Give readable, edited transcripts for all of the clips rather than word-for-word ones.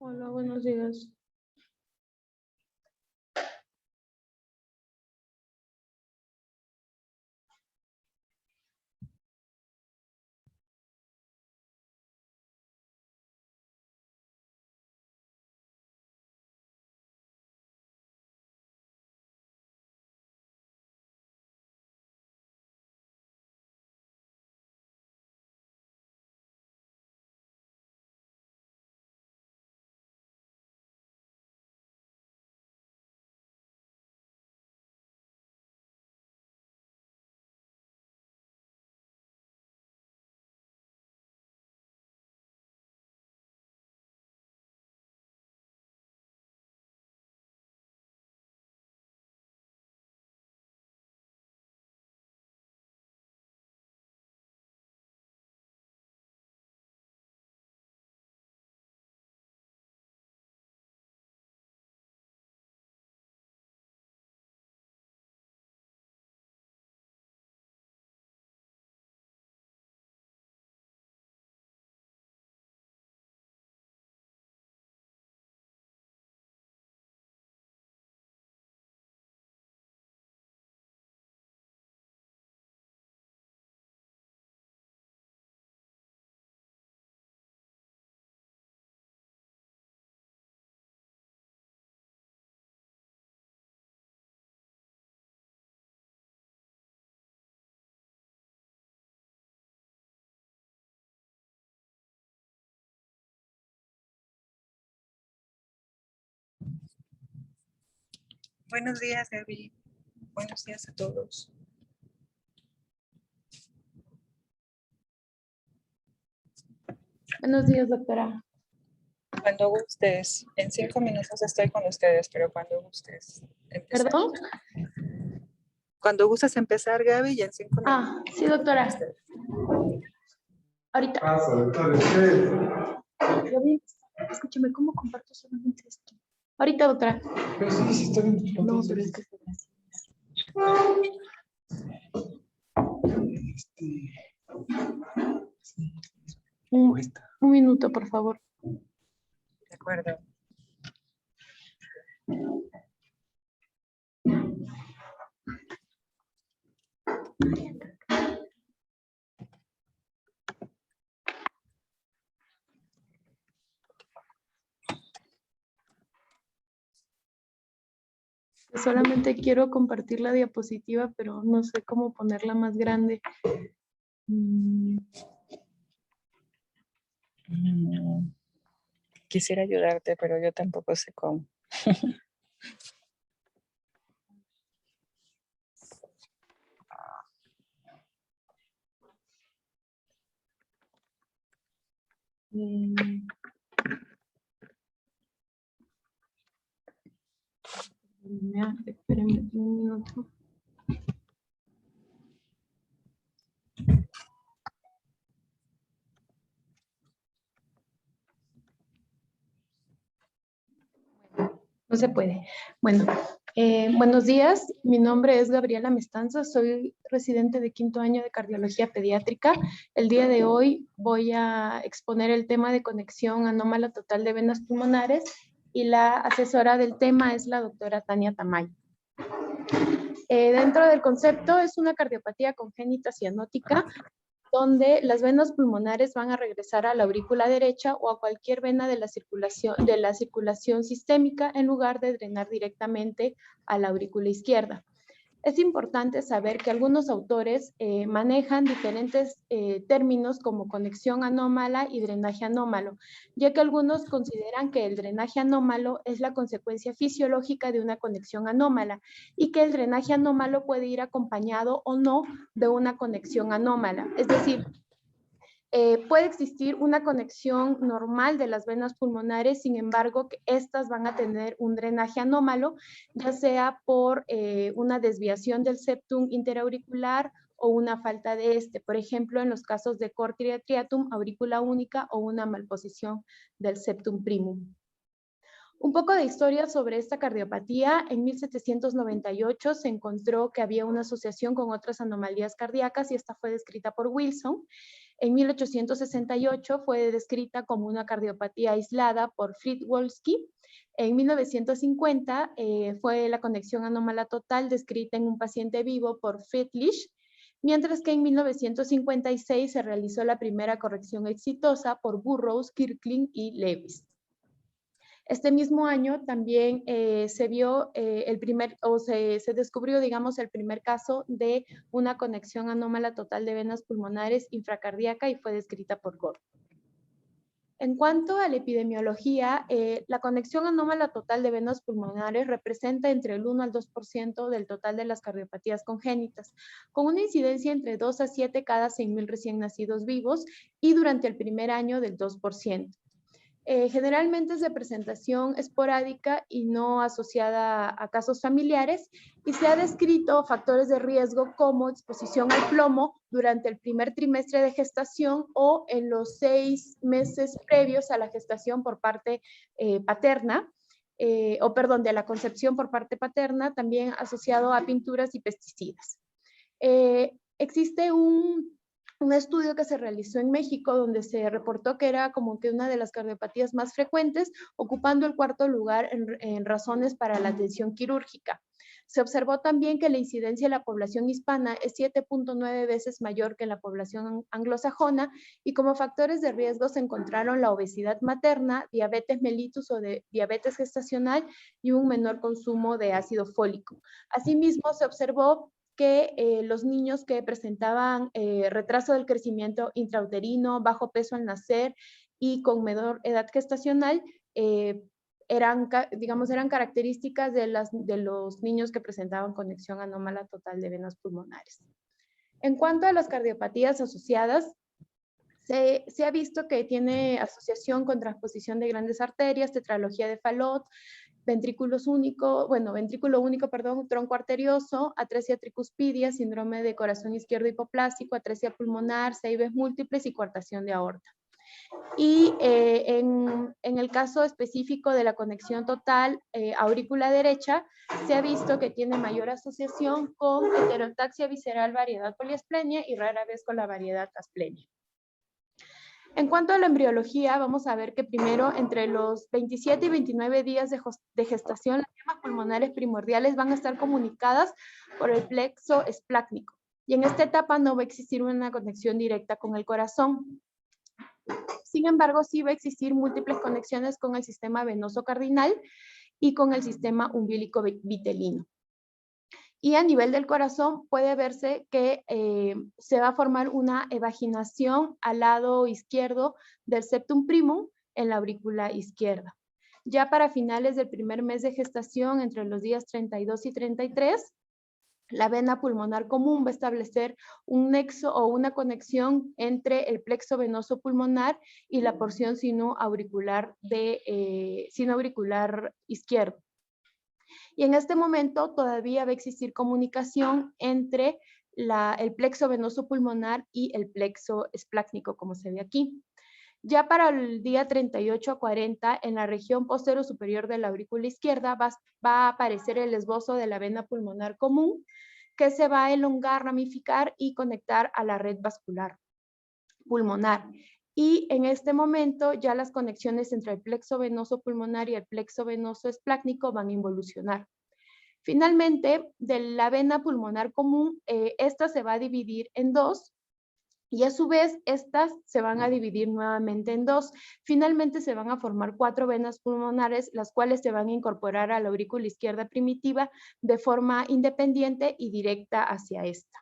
Hola, buenos días. Buenos días, Gaby. Buenos días a todos. Buenos días, doctora. Cuando gustes, en 5 minutos estoy con ustedes, pero cuando gustes empezar. ¿Perdón? Cuando gustes empezar, Gaby, y en 5 minutos. Ah, sí, doctora. Ahorita. Gaby, escúchame, ¿cómo comparto solamente esto? Ahorita, doctora. Pero sí, sí está bien. No, pero es que un minuto, por favor. De acuerdo. Solamente quiero compartir la diapositiva, pero no sé cómo ponerla más grande. Quisiera ayudarte, pero yo tampoco sé cómo. Espérenme un minuto. No se puede. Bueno, buenos días. Mi nombre es Gabriela Mestanza. Soy residente de 5º año de cardiología pediátrica. El día de hoy voy a exponer el tema de conexión anómala total de venas pulmonares y la asesora del tema es la doctora Tania Tamayo. Dentro del concepto es una cardiopatía congénita cianótica donde las venas pulmonares van a regresar a la aurícula derecha o a cualquier vena de la circulación sistémica en lugar de drenar directamente a la aurícula izquierda. Es importante saber que algunos autores manejan diferentes términos como conexión anómala y drenaje anómalo, ya que algunos consideran que el drenaje anómalo es la consecuencia fisiológica de una conexión anómala y que el drenaje anómalo puede ir acompañado o no de una conexión anómala. Es decir, puede existir una conexión normal de las venas pulmonares, sin embargo, que estas van a tener un drenaje anómalo, ya sea por una desviación del septum interauricular o una falta de este. Por ejemplo, en los casos de cor triatriatum, aurícula única o una malposición del septum primum. Un poco de historia sobre esta cardiopatía. En 1798 se encontró que había una asociación con otras anomalías cardíacas y esta fue descrita por Wilson. En 1868 fue descrita como una cardiopatía aislada por Friedwolski. En 1950 fue la conexión anómala total descrita en un paciente vivo por Friedrich, mientras que en 1956 se realizó la primera corrección exitosa por Burroughs, Kirkland y Lewis. Este mismo año también se vio se descubrió, digamos, el primer caso de una conexión anómala total de venas pulmonares infracardíaca y fue descrita por Gore. En cuanto a la epidemiología, la conexión anómala total de venas pulmonares representa entre el 1 al 2% del total de las cardiopatías congénitas, con una incidencia entre 2 a 7 cada 100.000 recién nacidos vivos y durante el primer año del 2%. Generalmente es de presentación esporádica y no asociada a casos familiares, y se ha descrito factores de riesgo como exposición al plomo durante el primer trimestre de gestación o en los 6 meses previos a la gestación por parte paterna, de la concepción por parte paterna, también asociado a pinturas y pesticidas. Existe un estudio que se realizó en México donde se reportó que era como que una de las cardiopatías más frecuentes, ocupando el 4º lugar en razones para la atención quirúrgica. Se observó también que la incidencia en la población hispana es 7.9 veces mayor que en la población anglosajona, y como factores de riesgo se encontraron la obesidad materna, diabetes mellitus o de diabetes gestacional y un menor consumo de ácido fólico. Asimismo, se observó que los niños que presentaban retraso del crecimiento intrauterino, bajo peso al nacer y con menor edad gestacional, eran características de los niños que presentaban conexión anómala total de venas pulmonares. En cuanto a las cardiopatías asociadas, se ha visto que tiene asociación con transposición de grandes arterias, tetralogía de Fallot, ventrículo único, tronco arterioso, atresia tricuspidia, síndrome de corazón izquierdo hipoplástico, atresia pulmonar, CIVs múltiples y coartación de aorta. Y en el caso específico de la conexión total aurícula derecha, se ha visto que tiene mayor asociación con heterotaxia visceral variedad poliesplenia y rara vez con la variedad asplenia. En cuanto a la embriología, vamos a ver que primero, entre los 27 y 29 días de gestación, las llamas pulmonares primordiales van a estar comunicadas por el plexo esplácnico. Y en esta etapa no va a existir una conexión directa con el corazón. Sin embargo, sí va a existir múltiples conexiones con el sistema venoso cardinal y con el sistema umbilico vitelino. Y a nivel del corazón puede verse que se va a formar una evaginación al lado izquierdo del septum primum en la aurícula izquierda. Ya para finales del primer mes de gestación, entre los días 32 y 33, la vena pulmonar común va a establecer un nexo o una conexión entre el plexo venoso pulmonar y la porción sinoauricular izquierdo. Y en este momento todavía va a existir comunicación entre el plexo venoso pulmonar y el plexo esplácnico, como se ve aquí. Ya para el día 38 a 40, en la región posterior superior de la aurícula izquierda va a aparecer el esbozo de la vena pulmonar común, que se va a elongar, ramificar y conectar a la red vascular pulmonar. Y en este momento ya las conexiones entre el plexo venoso pulmonar y el plexo venoso esplácnico van a involucionar. Finalmente, de la vena pulmonar común, esta se va a dividir en dos, y a su vez estas se van a dividir nuevamente en dos. Finalmente se van a formar 4 venas pulmonares, las cuales se van a incorporar a la aurícula izquierda primitiva de forma independiente y directa hacia esta.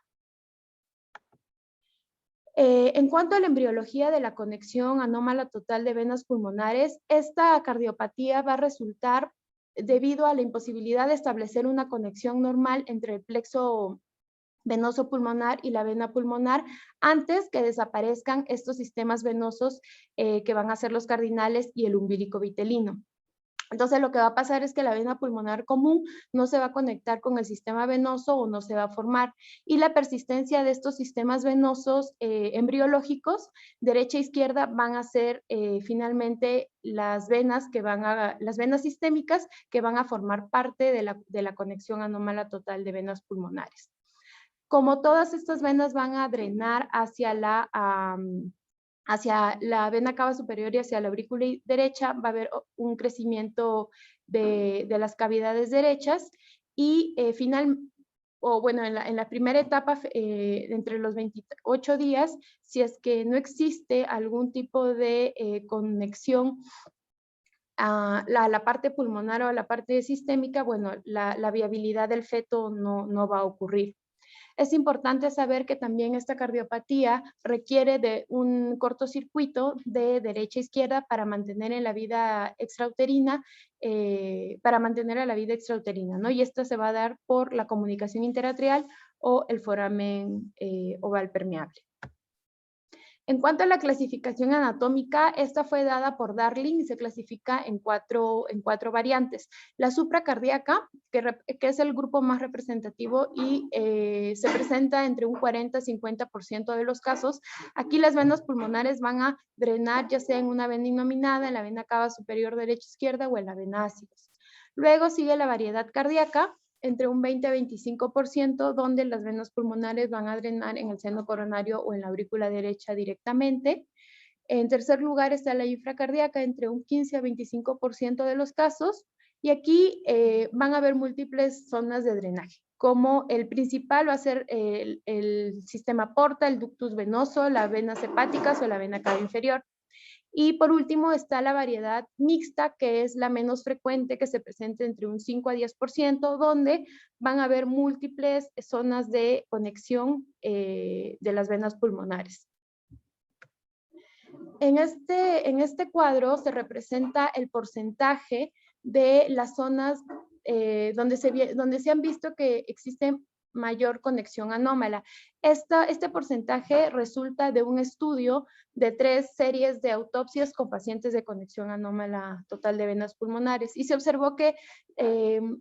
En cuanto a la embriología de la conexión anómala total de venas pulmonares, esta cardiopatía va a resultar debido a la imposibilidad de establecer una conexión normal entre el plexo venoso pulmonar y la vena pulmonar antes que desaparezcan estos sistemas venosos que van a ser los cardinales y el umbilico vitelino. Entonces lo que va a pasar es que la vena pulmonar común no se va a conectar con el sistema venoso o no se va a formar, y la persistencia de estos sistemas venosos embriológicos derecha e izquierda van a ser finalmente las venas sistémicas que van a formar parte de la conexión anómala total de venas pulmonares. Como todas estas venas van a drenar hacia la vena cava superior y hacia la aurícula derecha, va a haber un crecimiento de las cavidades derechas y en la primera etapa, entre los 28 días, si es que no existe algún tipo de conexión a la parte pulmonar o a la parte sistémica, bueno, la viabilidad del feto no va a ocurrir. Es importante saber que también esta cardiopatía requiere de un cortocircuito de derecha a izquierda para mantener en la vida extrauterina, ¿no? Y esto se va a dar por la comunicación interatrial o el foramen oval permeable. En cuanto a la clasificación anatómica, esta fue dada por Darling y se clasifica en cuatro variantes. La supracardíaca, que es el grupo más representativo y se presenta entre un 40-50% de los casos. Aquí las venas pulmonares van a drenar ya sea en una vena innominada, en la vena cava superior derecha-izquierda o en la vena ácidos. Luego sigue la variedad cardíaca, entre un 20-25%, donde las venas pulmonares van a drenar en el seno coronario o en la aurícula derecha directamente. En tercer lugar está la infracardíaca, entre un 15-25% de los casos, y aquí van a haber múltiples zonas de drenaje, como el principal va a ser el sistema porta, el ductus venoso, las venas hepáticas o la vena cava inferior. Y por último está la variedad mixta, que es la menos frecuente, que se presenta entre un 5-10%, donde van a haber múltiples zonas de conexión de las venas pulmonares. En este cuadro se representa el porcentaje de las zonas donde se han visto que existen mayor conexión anómala. Este porcentaje resulta de un estudio de 3 series de autopsias con pacientes de conexión anómala total de venas pulmonares y se observó que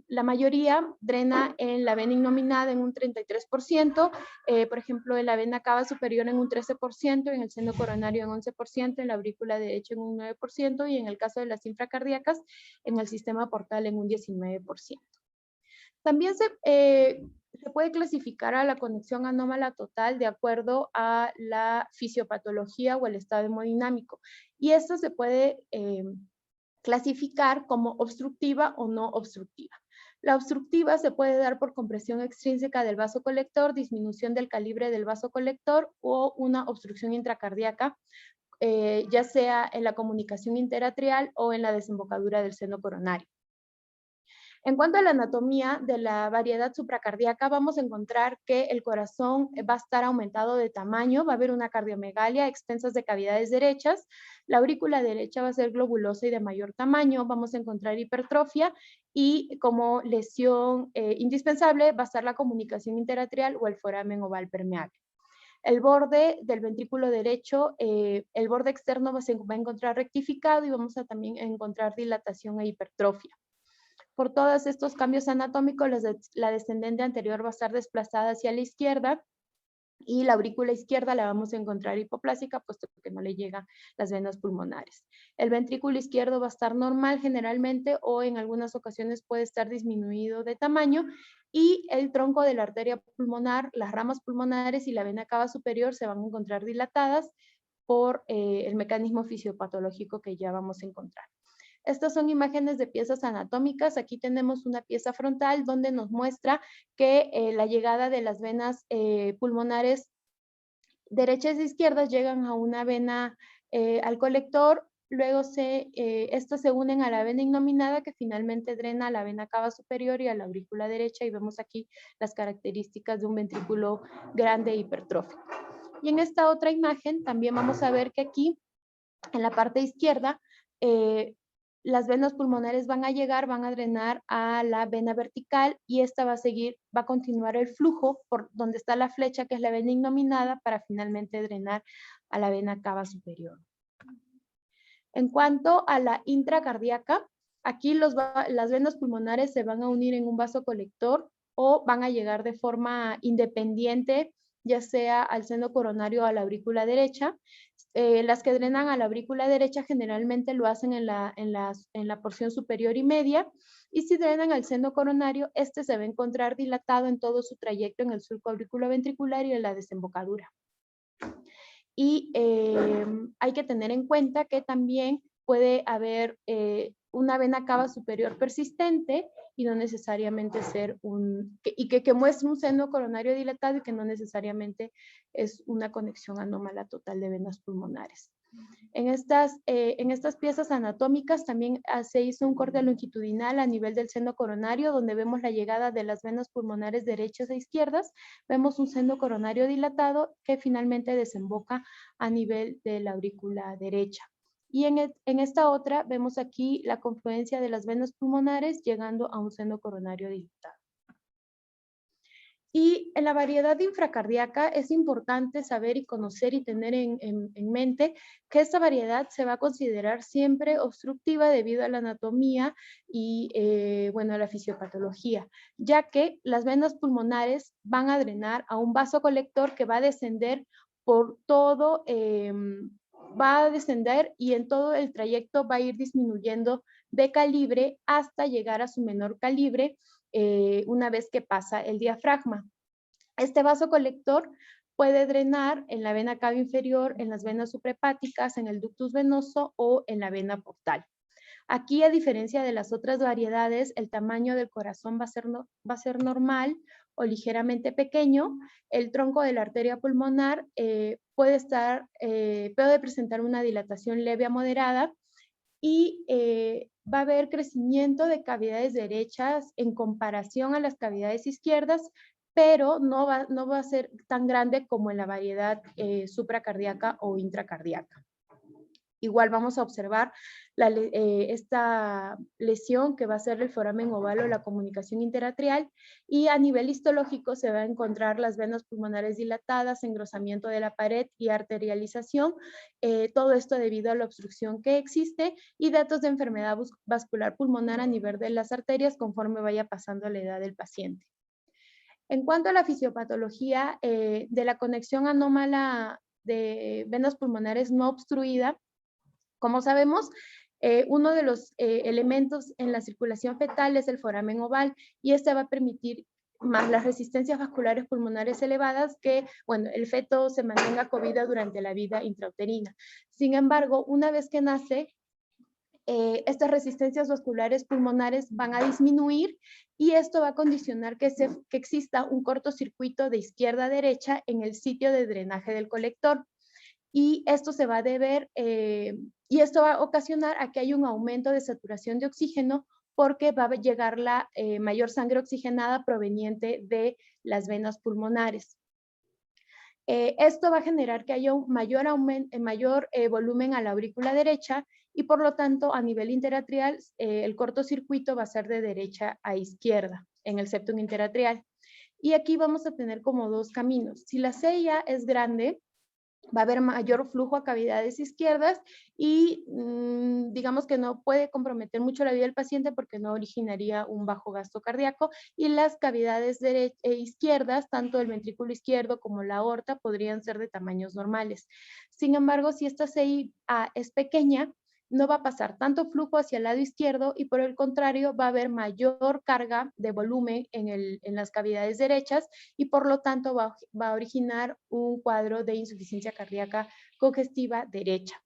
la mayoría drena en la vena innominada en un 33%, por ejemplo, en la vena cava superior en un 13%, en el seno coronario en 11%, en la aurícula derecha en un 9% y en el caso de las infracardíacas en el sistema portal en un 19%. También se puede clasificar a la conexión anómala total de acuerdo a la fisiopatología o el estado hemodinámico. Y esto se puede clasificar como obstructiva o no obstructiva. La obstructiva se puede dar por compresión extrínseca del vaso colector, disminución del calibre del vaso colector o una obstrucción intracardíaca, ya sea en la comunicación interatrial o en la desembocadura del seno coronario. En cuanto a la anatomía de la variedad supracardíaca, vamos a encontrar que el corazón va a estar aumentado de tamaño, va a haber una cardiomegalia, extensas de cavidades derechas, la aurícula derecha va a ser globulosa y de mayor tamaño, vamos a encontrar hipertrofia y como lesión indispensable va a estar la comunicación interatrial o el foramen oval permeable. El borde del ventrículo derecho, el borde externo se va a encontrar rectificado y vamos a también encontrar dilatación e hipertrofia. Por todos estos cambios anatómicos, la descendente anterior va a estar desplazada hacia la izquierda y la aurícula izquierda la vamos a encontrar hipoplásica, puesto que no le llegan las venas pulmonares. El ventrículo izquierdo va a estar normal generalmente o en algunas ocasiones puede estar disminuido de tamaño y el tronco de la arteria pulmonar, las ramas pulmonares y la vena cava superior se van a encontrar dilatadas por el mecanismo fisiopatológico que ya vamos a encontrar. Estas son imágenes de piezas anatómicas. Aquí tenemos una pieza frontal donde nos muestra que la llegada de las venas pulmonares derechas e izquierdas llegan a una vena al colector, luego estas se unen a la vena innominada que finalmente drena a la vena cava superior y a la aurícula derecha y vemos aquí las características de un ventrículo grande e hipertrófico. Y en esta otra imagen también vamos a ver que aquí en la parte izquierda las venas pulmonares van a llegar, van a drenar a la vena vertical y esta va a continuar el flujo por donde está la flecha, que es la vena innominada, para finalmente drenar a la vena cava superior. En cuanto a la intracardíaca, aquí las venas pulmonares se van a unir en un vaso colector o van a llegar de forma independiente ya sea al seno coronario o a la aurícula derecha. Las que drenan a la aurícula derecha generalmente lo hacen en la porción superior y media, y si drenan al seno coronario, este se va a encontrar dilatado en todo su trayecto en el surco auriculoventricular y en la desembocadura. Y hay que tener en cuenta que también puede haber una vena cava superior persistente y no necesariamente ser que muestre un seno coronario dilatado y que no necesariamente es una conexión anómala total de venas pulmonares. En estas piezas anatómicas también se hizo un corte longitudinal a nivel del seno coronario, donde vemos la llegada de las venas pulmonares derechas e izquierdas. Vemos un seno coronario dilatado que finalmente desemboca a nivel de la aurícula derecha. Y en esta otra vemos aquí la confluencia de las venas pulmonares llegando a un seno coronario dilatado. Y en la variedad infracardíaca es importante saber y conocer y tener en mente que esta variedad se va a considerar siempre obstructiva debido a la anatomía y, bueno, a la fisiopatología, ya que las venas pulmonares van a drenar a un vaso colector que va a descender por todo, va a descender y en todo el trayecto va a ir disminuyendo de calibre hasta llegar a su menor calibre, una vez que pasa el diafragma. Este vaso colector puede drenar en la vena cava inferior, en las venas suprahepáticas, en el ductus venoso o en la vena portal. Aquí, a diferencia de las otras variedades, el tamaño del corazón va a ser normal o ligeramente pequeño. El tronco de la arteria pulmonar puede presentar una dilatación leve a moderada, y va a haber crecimiento de cavidades derechas en comparación a las cavidades izquierdas, pero no va a ser tan grande como en la variedad supracardíaca o intracardíaca. Igual vamos a observar esta lesión que va a ser el foramen oval o la comunicación interatrial, y a nivel histológico se va a encontrar las venas pulmonares dilatadas, engrosamiento de la pared y arterialización, todo esto debido a la obstrucción que existe, y datos de enfermedad vascular pulmonar a nivel de las arterias conforme vaya pasando la edad del paciente. En cuanto a la fisiopatología de la conexión anómala de venas pulmonares no obstruida, como sabemos, uno de los elementos en la circulación fetal es el foramen oval, y este va a permitir más las resistencias vasculares pulmonares elevadas que, bueno, el feto se mantenga con vida durante la vida intrauterina. Sin embargo, una vez que nace, estas resistencias vasculares pulmonares van a disminuir, y esto va a condicionar que exista un cortocircuito de izquierda a derecha en el sitio de drenaje del colector. Y esto se va a deber, y esto va a ocasionar a que haya un aumento de saturación de oxígeno, porque va a llegar la mayor sangre oxigenada proveniente de las venas pulmonares. Esto va a generar que haya un mayor volumen a la aurícula derecha, y por lo tanto a nivel interatrial el cortocircuito va a ser de derecha a izquierda en el septum interatrial. Y aquí vamos a tener como dos caminos. Si la CIA es grande, va a haber mayor flujo a cavidades izquierdas y digamos que no puede comprometer mucho la vida del paciente porque no originaría un bajo gasto cardíaco, y las cavidades izquierdas, tanto el ventrículo izquierdo como la aorta, podrían ser de tamaños normales. Sin embargo, si esta CIA es pequeña, no va a pasar tanto flujo hacia el lado izquierdo, y por el contrario va a haber mayor carga de volumen en las cavidades derechas, y por lo tanto va a originar un cuadro de insuficiencia cardíaca congestiva derecha.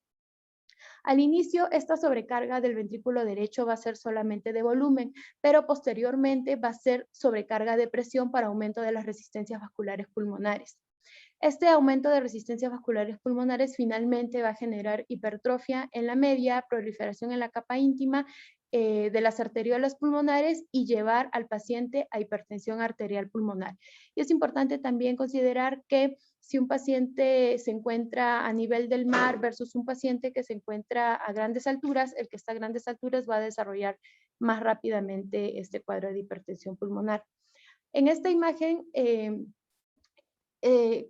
Al inicio, esta sobrecarga del ventrículo derecho va a ser solamente de volumen, pero posteriormente va a ser sobrecarga de presión para aumento de las resistencias vasculares pulmonares. Este aumento de resistencias vasculares pulmonares finalmente va a generar hipertrofia en la media, proliferación en la capa íntima de las arteriolas pulmonares, y llevar al paciente a hipertensión arterial pulmonar. Y es importante también considerar que si un paciente se encuentra a nivel del mar versus un paciente que se encuentra a grandes alturas, el que está a grandes alturas va a desarrollar más rápidamente este cuadro de hipertensión pulmonar. En esta imagen,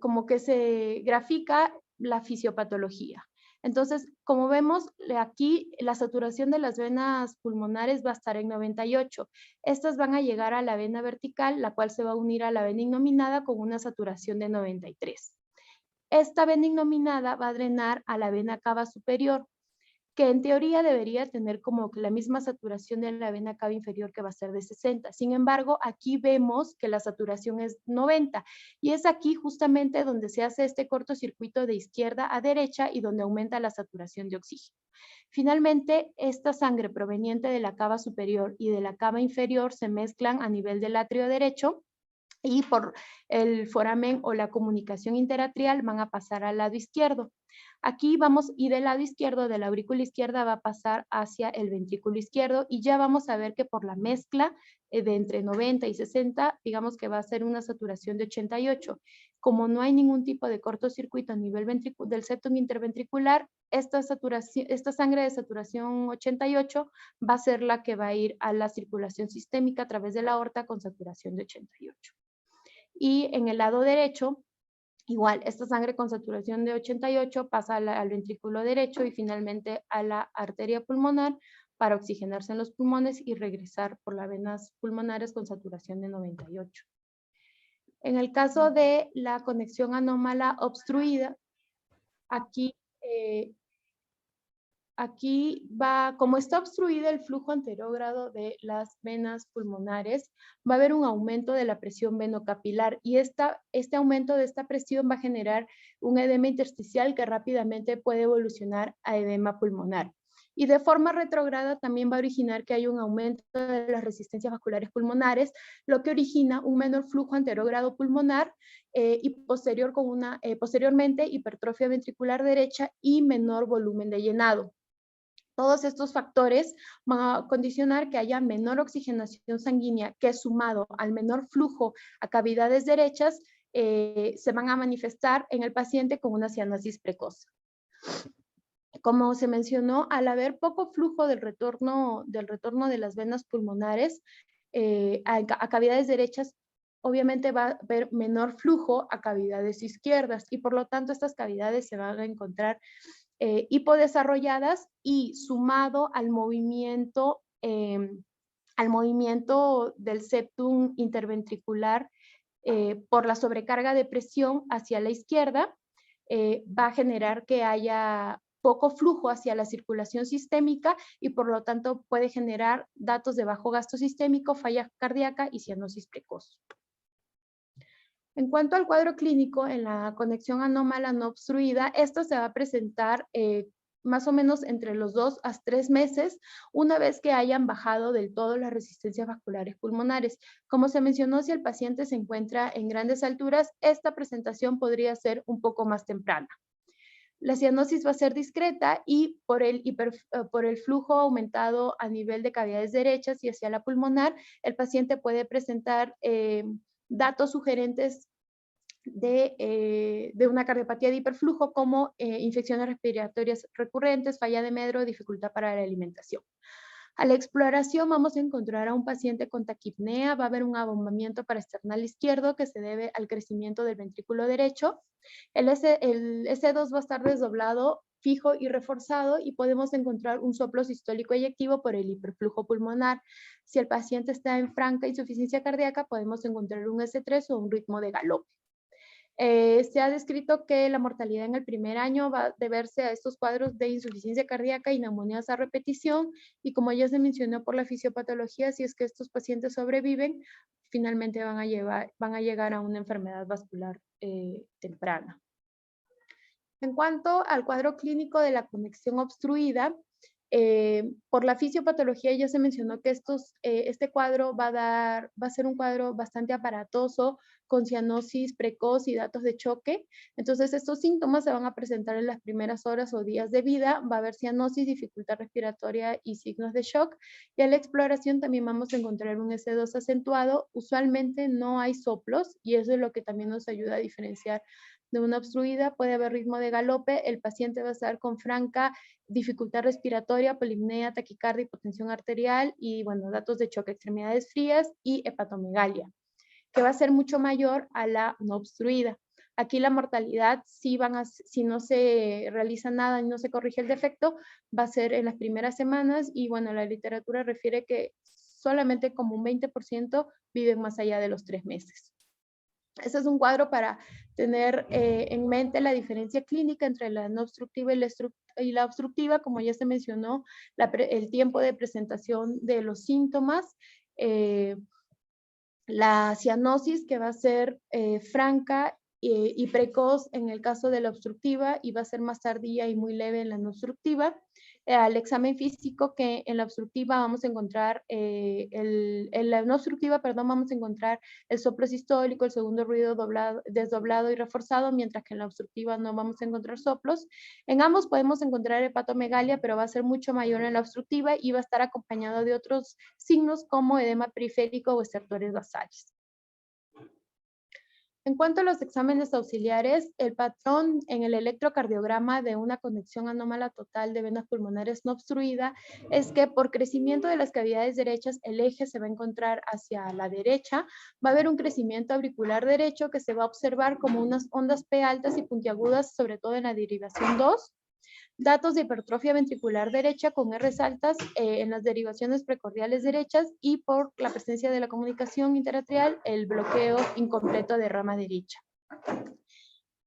como que se grafica la fisiopatología. Entonces, como vemos aquí, la saturación de las venas pulmonares va a estar en 98. Estas van a llegar a la vena vertical, la cual se va a unir a la vena innominada con una saturación de 93. Esta vena innominada va a drenar a la vena cava superior, que en teoría debería tener como que la misma saturación de la vena cava inferior, que va a ser de 60. Sin embargo, aquí vemos que la saturación es 90 y es aquí justamente donde se hace este cortocircuito de izquierda a derecha y donde aumenta la saturación de oxígeno. Finalmente, esta sangre proveniente de la cava superior y de la cava inferior se mezclan a nivel del atrio derecho y por el foramen o la comunicación interatrial van a pasar al lado izquierdo. Aquí vamos, y del lado izquierdo de la aurícula izquierda va a pasar hacia el ventrículo izquierdo y ya vamos a ver que por la mezcla de entre 90 y 60, digamos que va a ser una saturación de 88. Como no hay ningún tipo de cortocircuito a nivel del septum interventricular, esta sangre de saturación 88 va a ser la que va a ir a la circulación sistémica a través de la aorta con saturación de 88. Y en el lado derecho, igual, esta sangre con saturación de 88 pasa al ventrículo derecho y finalmente a la arteria pulmonar para oxigenarse en los pulmones y regresar por las venas pulmonares con saturación de 98. En el caso de la conexión anómala obstruida, aquí como está obstruido el flujo anterógrado de las venas pulmonares, va a haber un aumento de la presión venocapilar y este aumento de esta presión va a generar un edema intersticial que rápidamente puede evolucionar a edema pulmonar. Y de forma retrógrada también va a originar que hay un aumento de las resistencias vasculares pulmonares, lo que origina un menor flujo anterógrado pulmonar y posteriormente hipertrofia ventricular derecha y menor volumen de llenado. Todos estos factores van a condicionar que haya menor oxigenación sanguínea, que sumado al menor flujo a cavidades derechas, se van a manifestar en el paciente con una cianosis precoz. Como se mencionó, al haber poco flujo del retorno de las venas pulmonares a cavidades derechas, obviamente va a haber menor flujo a cavidades izquierdas y por lo tanto estas cavidades se van a encontrar hipodesarrolladas y sumado al movimiento del septum interventricular por la sobrecarga de presión hacia la izquierda, va a generar que haya poco flujo hacia la circulación sistémica y por lo tanto puede generar datos de bajo gasto sistémico, falla cardíaca y cianosis precoz. En cuanto al cuadro clínico, en la conexión anómala no obstruida, esto se va a presentar más o menos entre los 2 a 3 meses, una vez que hayan bajado del todo las resistencias vasculares pulmonares. Como se mencionó, si el paciente se encuentra en grandes alturas, esta presentación podría ser un poco más temprana. La cianosis va a ser discreta y por el flujo aumentado a nivel de cavidades derechas y hacia la pulmonar, el paciente puede presentar datos sugerentes de una cardiopatía de hiperflujo como infecciones respiratorias recurrentes, falla de medro, dificultad para la alimentación. A la exploración vamos a encontrar a un paciente con taquipnea, va a haber un abombamiento parasternal izquierdo que se debe al crecimiento del ventrículo derecho. El S2 va a estar desdoblado, fijo y reforzado y podemos encontrar un soplo sistólico eyectivo por el hiperflujo pulmonar. Si el paciente está en franca insuficiencia cardíaca, podemos encontrar un S3 o un ritmo de galope. Se ha descrito que la mortalidad en el primer año va a deberse a estos cuadros de insuficiencia cardíaca y neumonías a repetición y como ya se mencionó por la fisiopatología, si es que estos pacientes sobreviven, finalmente van a llegar a una enfermedad vascular temprana. En cuanto al cuadro clínico de la conexión obstruida, por la fisiopatología ya se mencionó que este cuadro va a ser un cuadro bastante aparatoso, con cianosis precoz y datos de choque. Entonces, estos síntomas se van a presentar en las primeras horas o días de vida. Va a haber cianosis, dificultad respiratoria y signos de shock. Y a la exploración también vamos a encontrar un S2 acentuado. Usualmente no hay soplos y eso es lo que también nos ayuda a diferenciar de una obstruida. Puede haber ritmo de galope, el paciente va a estar con franca dificultad respiratoria, polipnea, taquicardia, hipotensión arterial y, bueno, datos de choque, extremidades frías y hepatomegalia, que va a ser mucho mayor a la no obstruida. Aquí la mortalidad, si no se realiza nada y no se corrige el defecto, va a ser en las primeras semanas y bueno, la literatura refiere que solamente como un 20% viven más allá de los 3 meses. Ese es un cuadro para tener en mente la diferencia clínica entre la no obstructiva y la obstructiva, como ya se mencionó, el tiempo de presentación de los síntomas, la cianosis que va a ser franca y precoz en el caso de la obstructiva y va a ser más tardía y muy leve en la no obstructiva. Al examen físico que en la obstructiva vamos a encontrar, en la no obstructiva, perdón, vamos a encontrar el soplo sistólico, el segundo ruido desdoblado y reforzado, mientras que en la obstructiva no vamos a encontrar soplos. En ambos podemos encontrar hepatomegalia, pero va a ser mucho mayor en la obstructiva y va a estar acompañado de otros signos como edema periférico o estertores basales. En cuanto a los exámenes auxiliares, el patrón en el electrocardiograma de una conexión anómala total de venas pulmonares no obstruida es que por crecimiento de las cavidades derechas, el eje se va a encontrar hacia la derecha, va a haber un crecimiento auricular derecho que se va a observar como unas ondas P altas y puntiagudas, sobre todo en la derivación 2. Datos de hipertrofia ventricular derecha con R's altas en las derivaciones precordiales derechas y por la presencia de la comunicación interatrial, el bloqueo incompleto de rama derecha.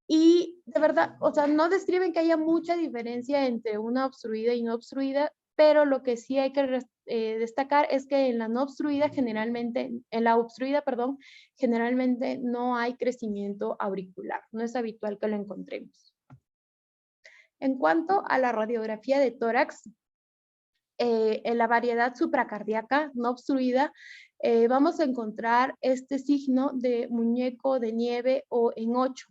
Y de verdad, o sea, no describen que haya mucha diferencia entre una obstruida y no obstruida, pero lo que sí hay que destacar es que en la no obstruida generalmente, en la obstruida, perdón, generalmente no hay crecimiento auricular. No es habitual que lo encontremos. En cuanto a la radiografía de tórax, en la variedad supracardíaca no obstruida, vamos a encontrar este signo de muñeco de nieve o en 8.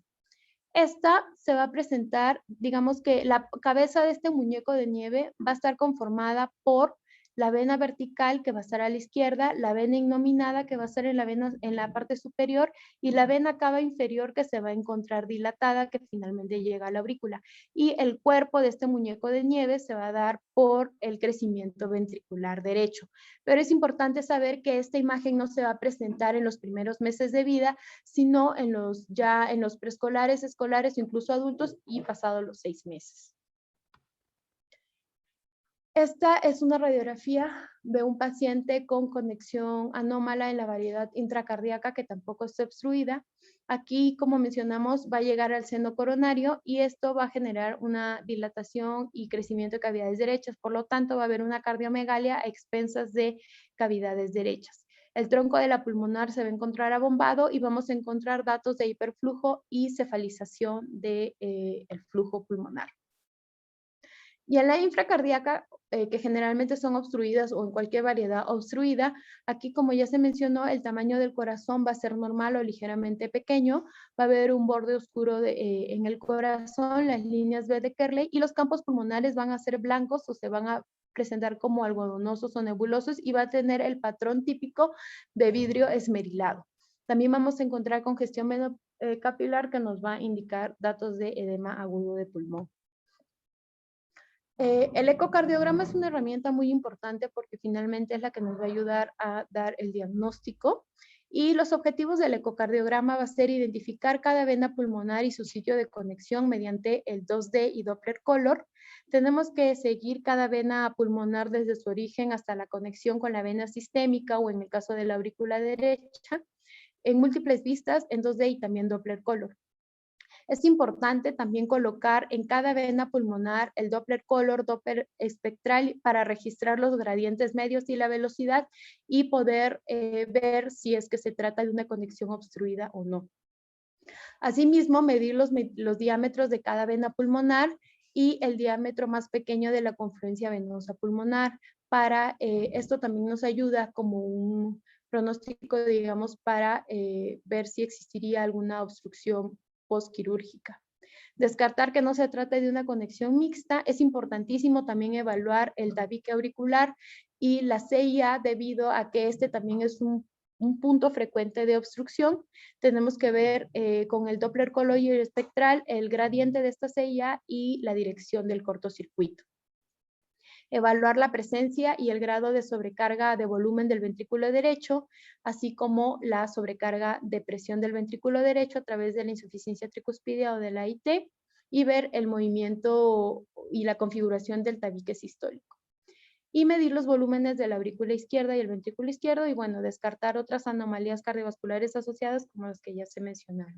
Esta se va a presentar, digamos que la cabeza de este muñeco de nieve va a estar conformada por la vena vertical que va a estar a la izquierda, la vena innominada que va a estar en la parte superior y la vena cava inferior que se va a encontrar dilatada que finalmente llega a la aurícula. Y el cuerpo de este muñeco de nieve se va a dar por el crecimiento ventricular derecho. Pero es importante saber que esta imagen no se va a presentar en los primeros meses de vida, sino en los preescolares, escolares o incluso adultos y pasados los 6 meses. Esta es una radiografía de un paciente con conexión anómala en la variedad intracardíaca que tampoco está obstruida. Aquí, como mencionamos, va a llegar al seno coronario y esto va a generar una dilatación y crecimiento de cavidades derechas. Por lo tanto, va a haber una cardiomegalia a expensas de cavidades derechas. El tronco de la pulmonar se va a encontrar abombado y vamos a encontrar datos de hiperflujo y cefalización del flujo pulmonar. Y en la infracardíaca, que generalmente son obstruidas o en cualquier variedad obstruida, aquí como ya se mencionó, el tamaño del corazón va a ser normal o ligeramente pequeño, va a haber un borde oscuro en el corazón, las líneas B de Kerley, y los campos pulmonares van a ser blancos o se van a presentar como algodonosos o nebulosos y va a tener el patrón típico de vidrio esmerilado. También vamos a encontrar congestión capilar que nos va a indicar datos de edema agudo de pulmón. El ecocardiograma es una herramienta muy importante porque finalmente es la que nos va a ayudar a dar el diagnóstico. Y los objetivos del ecocardiograma va a ser identificar cada vena pulmonar y su sitio de conexión mediante el 2D y Doppler color. Tenemos que seguir cada vena pulmonar desde su origen hasta la conexión con la vena sistémica o en el caso de la aurícula derecha, en múltiples vistas en 2D y también Doppler color. Es importante también colocar en cada vena pulmonar el Doppler color, Doppler espectral para registrar los gradientes medios y la velocidad y poder ver si es que se trata de una conexión obstruida o no. Asimismo, medir los diámetros de cada vena pulmonar y el diámetro más pequeño de la confluencia venosa pulmonar. Esto también nos ayuda como un pronóstico, digamos, para ver si existiría alguna obstrucción postquirúrgica. Descartar que no se trate de una conexión mixta. Es importantísimo también evaluar el tabique auricular y la CIA debido a que este también es un punto frecuente de obstrucción. Tenemos que ver con el Doppler color y espectral el gradiente de esta CIA y la dirección del cortocircuito. Evaluar la presencia y el grado de sobrecarga de volumen del ventrículo derecho, así como la sobrecarga de presión del ventrículo derecho a través de la insuficiencia tricuspidea o de la IT, y ver el movimiento y la configuración del tabique sistólico. Y medir los volúmenes de la aurícula izquierda y el ventrículo izquierdo, y bueno, descartar otras anomalías cardiovasculares asociadas como las que ya se mencionaron.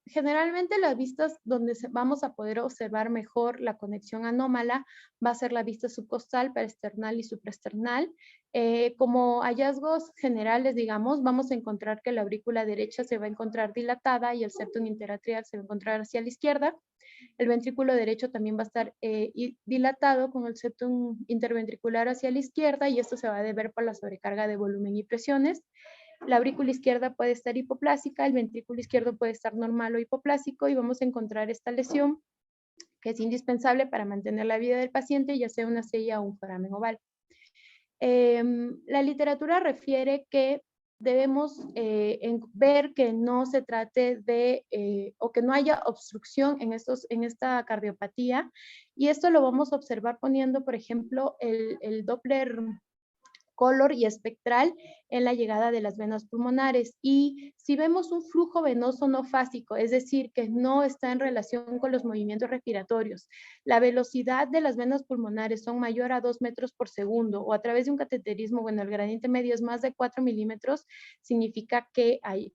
Generalmente las vistas donde vamos a poder observar mejor la conexión anómala va a ser la vista subcostal, paraesternal y supraesternal. Como hallazgos generales, digamos, vamos a encontrar que la aurícula derecha se va a encontrar dilatada y el septum interatrial se va a encontrar hacia la izquierda. El ventrículo derecho también va a estar dilatado con el septum interventricular hacia la izquierda, y esto se va a deber por la sobrecarga de volumen y presiones. La aurícula izquierda puede estar hipoplásica, el ventrículo izquierdo puede estar normal o hipoplásico, y vamos a encontrar esta lesión que es indispensable para mantener la vida del paciente, ya sea una sella o un foramen oval. La literatura refiere que debemos ver que no se trate de, o que no haya obstrucción en esta cardiopatía, y esto lo vamos a observar poniendo, por ejemplo, el Doppler color y espectral en la llegada de las venas pulmonares. Y si vemos un flujo venoso no fásico, es decir, que no está en relación con los movimientos respiratorios, la velocidad de las venas pulmonares son mayor a 2 metros por segundo, o a través de un cateterismo, bueno, el gradiente medio es más de 4 milímetros, significa que hay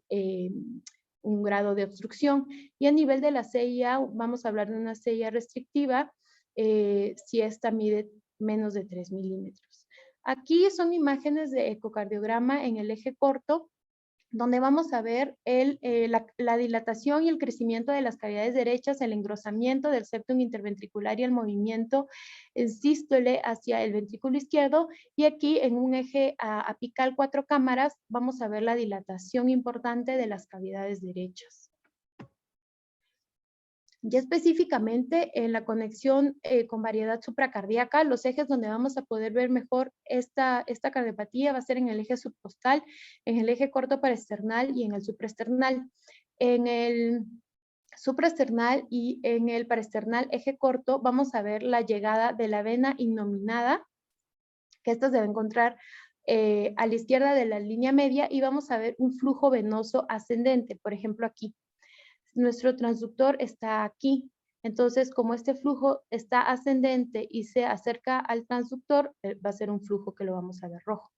un grado de obstrucción. Y a nivel de la CIA, vamos a hablar de una CIA restrictiva, si esta mide menos de 3 milímetros. Aquí son imágenes de ecocardiograma en el eje corto, donde vamos a ver la dilatación y el crecimiento de las cavidades derechas, el engrosamiento del septum interventricular y el movimiento en sístole hacia el ventrículo izquierdo. Y aquí en un eje apical 4 cámaras vamos a ver la dilatación importante de las cavidades derechas. Ya específicamente en la conexión con variedad supracardíaca, los ejes donde vamos a poder ver mejor esta cardiopatía va a ser en el eje subcostal, en el eje corto paraesternal y en el supraesternal. En el supraesternal y en el paraesternal eje corto vamos a ver la llegada de la vena innominada, que esta se va a encontrar a la izquierda de la línea media, y vamos a ver un flujo venoso ascendente, por ejemplo aquí. Nuestro transductor está aquí. Entonces, como este flujo está ascendente y se acerca al transductor, va a ser un flujo que lo vamos a ver rojo.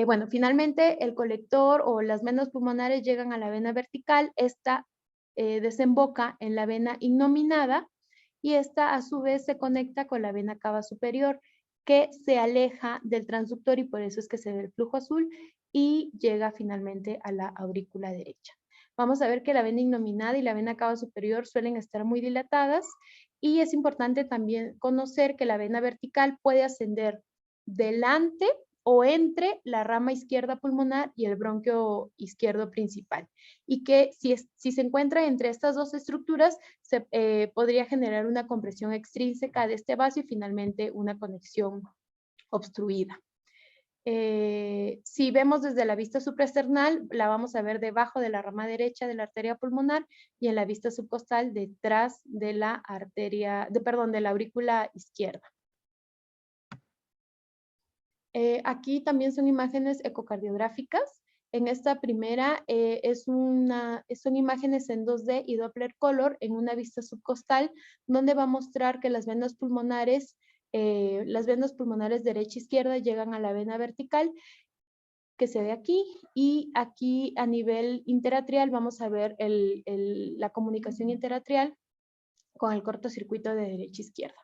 Bueno, finalmente el colector o las venas pulmonares llegan a la vena vertical. Esta desemboca en la vena innominada, y esta a su vez se conecta con la vena cava superior, que se aleja del transductor, y por eso es que se ve el flujo azul, y llega finalmente a la aurícula derecha. Vamos a ver que la vena innominada y la vena cava superior suelen estar muy dilatadas, y es importante también conocer que la vena vertical puede ascender delante o entre la rama izquierda pulmonar y el bronquio izquierdo principal, y que si se encuentra entre estas dos estructuras, se podría generar una compresión extrínseca de este vaso y finalmente una conexión obstruida. Si vemos desde la vista supraesternal, la vamos a ver debajo de la rama derecha de la arteria pulmonar, y en la vista subcostal detrás de la arteria, de la aurícula izquierda. Aquí también son imágenes ecocardiográficas. En esta primera son imágenes en 2D y Doppler color en una vista subcostal, donde va a mostrar que las venas pulmonares derecha e izquierda llegan a la vena vertical, que se ve aquí, y aquí a nivel interatrial vamos a ver la comunicación interatrial con el cortocircuito de derecha e izquierda.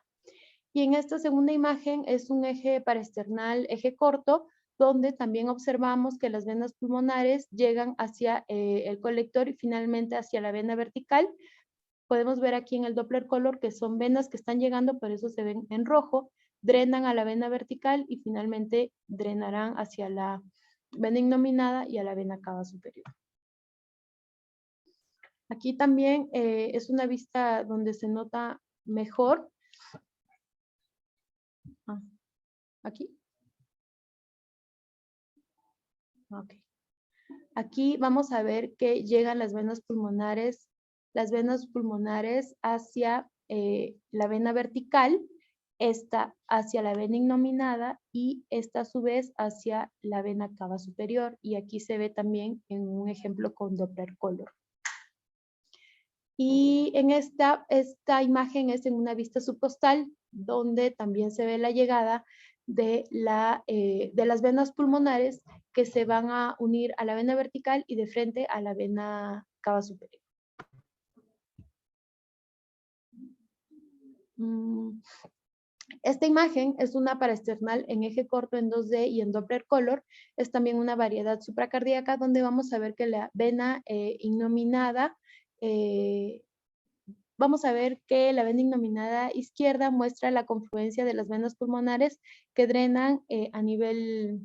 Y en esta segunda imagen es un eje paraesternal, eje corto, donde también observamos que las venas pulmonares llegan hacia el colector y finalmente hacia la vena vertical. Podemos ver aquí en el Doppler color que son venas que están llegando, por eso se ven en rojo, drenan a la vena vertical y finalmente drenarán hacia la vena innominada y a la vena cava superior. Aquí también es una vista donde se nota mejor. Aquí. Ok. Aquí vamos a ver que llegan las venas pulmonares hacia la vena vertical, esta hacia la vena innominada y esta a su vez hacia la vena cava superior. Y aquí se ve también en un ejemplo con Doppler color. Y en esta imagen es en una vista subcostal, donde también se ve la llegada de las venas pulmonares que se van a unir a la vena vertical y de frente a la vena cava superior. Esta imagen es una paraesternal en eje corto en 2D y en Doppler color. Es también una variedad supracardíaca donde vamos a ver que la vena innominada, vamos a ver que la vena innominada izquierda muestra la confluencia de las venas pulmonares que drenan a nivel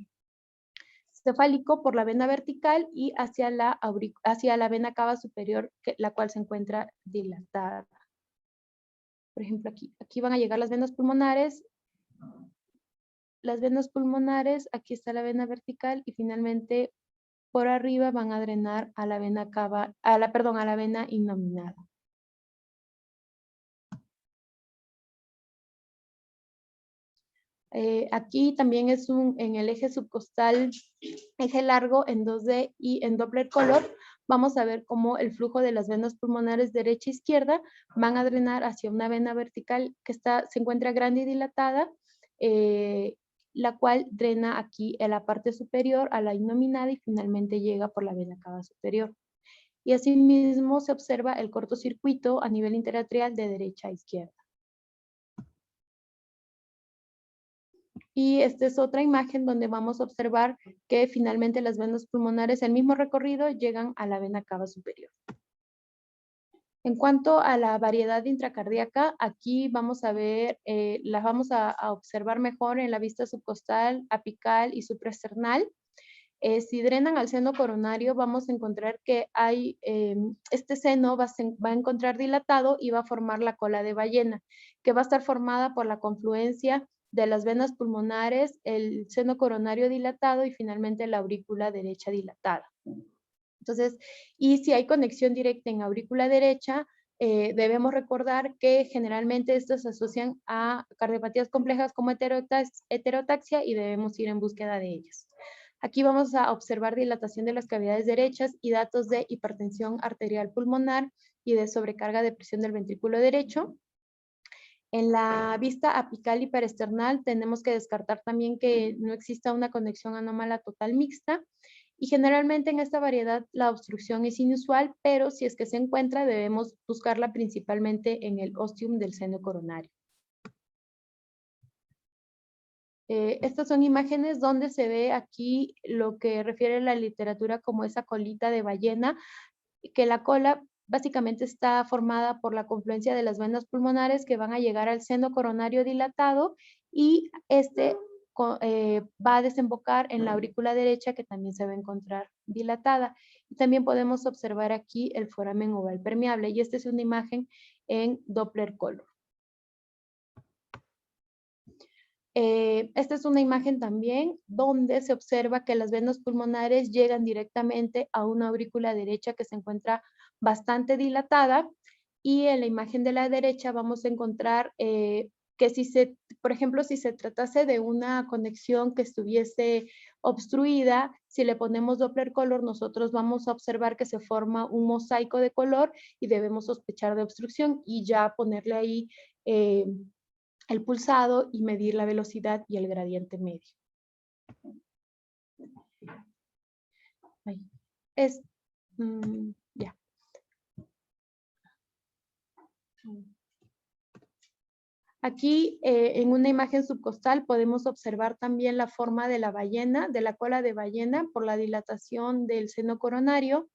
cefálico por la vena vertical y hacia la vena cava superior, la cual se encuentra dilatada. Por ejemplo, aquí van a llegar las venas pulmonares. Las venas pulmonares, aquí está la vena vertical y finalmente por arriba van a drenar a la vena cava, a la vena innominada. Aquí también es en el eje subcostal, eje largo en 2D y en Doppler color, vamos a ver cómo el flujo de las venas pulmonares derecha e izquierda van a drenar hacia una vena vertical que se encuentra grande y dilatada, la cual drena aquí en la parte superior a la innominada y finalmente llega por la vena cava superior. Y asimismo se observa el cortocircuito a nivel interatrial de derecha a izquierda. Y esta es otra imagen donde vamos a observar que finalmente las venas pulmonares, el mismo recorrido, llegan a la vena cava superior. En cuanto a la variedad intracardíaca, aquí vamos a ver, las vamos a observar mejor en la vista subcostal, apical y supraesternal. Si drenan al seno coronario, vamos a encontrar que hay, este seno va a encontrar dilatado y va a formar la cola de ballena, que va a estar formada por la confluencia de las venas pulmonares, el seno coronario dilatado y finalmente la aurícula derecha dilatada. Entonces, y si hay conexión directa en aurícula derecha, debemos recordar que generalmente estas se asocian a cardiopatías complejas como heterotaxia y debemos ir en búsqueda de ellas. Aquí vamos a observar dilatación de las cavidades derechas y datos de hipertensión arterial pulmonar y de sobrecarga de presión del ventrículo derecho. En la vista apical y peresternal tenemos que descartar también que no exista una conexión anómala total mixta. Y generalmente en esta variedad la obstrucción es inusual, pero si es que se encuentra debemos buscarla principalmente en el ostium del seno coronario. Estas son imágenes donde se ve aquí lo que refiere la literatura como esa colita de ballena, que la cola básicamente está formada por la confluencia de las venas pulmonares que van a llegar al seno coronario dilatado y va a desembocar en la aurícula derecha que también se va a encontrar dilatada. Y también podemos observar aquí el foramen oval permeable y esta es una imagen en Doppler color. Esta es una imagen también donde se observa que las venas pulmonares llegan directamente a una aurícula derecha que se encuentra bastante dilatada y en la imagen de la derecha vamos a encontrar que por ejemplo, si se tratase de una conexión que estuviese obstruida, si le ponemos Doppler color, nosotros vamos a observar que se forma un mosaico de color y debemos sospechar de obstrucción y ya ponerle ahí el pulsado y medir la velocidad y el gradiente medio. Ya. Aquí en una imagen subcostal podemos observar también la forma de la ballena, de la cola de ballena por la dilatación del seno coronario.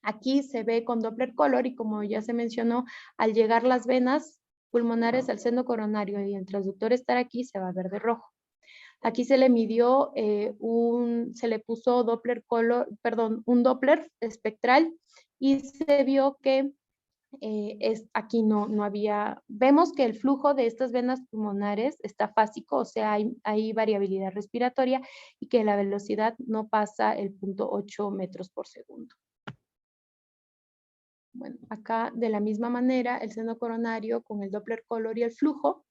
Aquí se ve con Doppler color y como ya se mencionó, al llegar las venas pulmonares al seno coronario y el transductor estar aquí, se va a ver de rojo. Aquí se le midió se le puso un Doppler espectral y se vio que aquí no había, vemos que el flujo de estas venas pulmonares está fásico, o sea, hay variabilidad respiratoria y que la velocidad no pasa el 0.8 metros por segundo. Bueno, acá de la misma manera el seno coronario con el Doppler color y el flujo.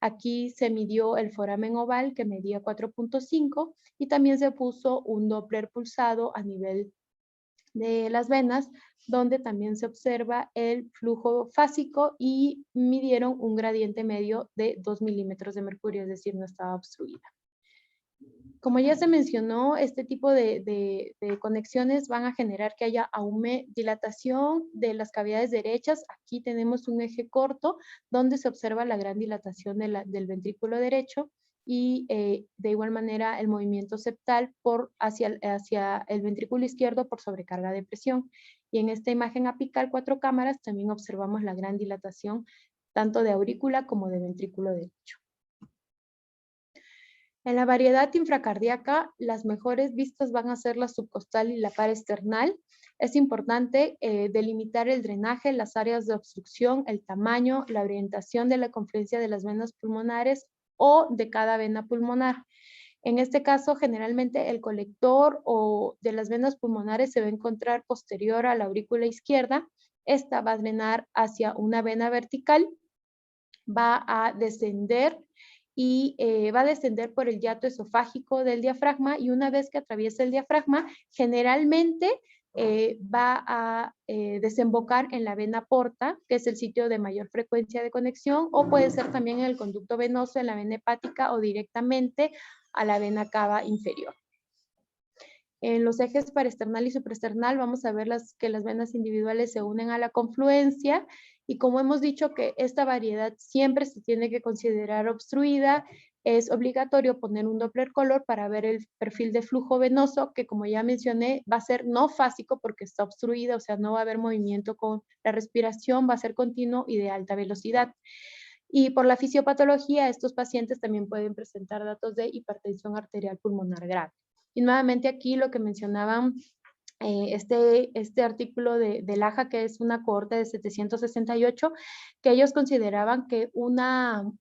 Aquí se midió el foramen oval que medía 4.5 y también se puso un Doppler pulsado a nivel de las venas, donde también se observa el flujo fásico y midieron un gradiente medio de 2 milímetros de mercurio, es decir, no estaba obstruida. Como ya se mencionó, este tipo de conexiones van a generar que haya dilatación de las cavidades derechas. Aquí tenemos un eje corto donde se observa la gran dilatación del ventrículo derecho y de igual manera el movimiento septal hacia el ventrículo izquierdo por sobrecarga de presión. Y en esta imagen apical 4 cámaras también observamos la gran dilatación tanto de aurícula como de ventrículo derecho. En la variedad infracardíaca, las mejores vistas van a ser la subcostal y la parasternal. Es importante delimitar el drenaje, las áreas de obstrucción, el tamaño, la orientación de la confluencia de las venas pulmonares o de cada vena pulmonar. En este caso, generalmente el colector o de las venas pulmonares se va a encontrar posterior a la aurícula izquierda. Esta va a drenar hacia una vena vertical, va a descender y va a descender por el hiato esofágico del diafragma y una vez que atraviesa el diafragma, generalmente va a desembocar en la vena porta, que es el sitio de mayor frecuencia de conexión, o puede ser también en el conducto venoso, en la vena hepática o directamente a la vena cava inferior. En los ejes parasternal y supraesternal vamos a ver que las venas individuales se unen a la confluencia y como hemos dicho que esta variedad siempre se tiene que considerar obstruida, es obligatorio poner un Doppler color para ver el perfil de flujo venoso que como ya mencioné va a ser no fásico porque está obstruida, o sea no va a haber movimiento con la respiración, va a ser continuo y de alta velocidad. Y por la fisiopatología estos pacientes también pueden presentar datos de hipertensión arterial pulmonar grave. Y nuevamente aquí lo que mencionaban, este artículo de Laja, que es una cohorte de 768, que ellos consideraban que una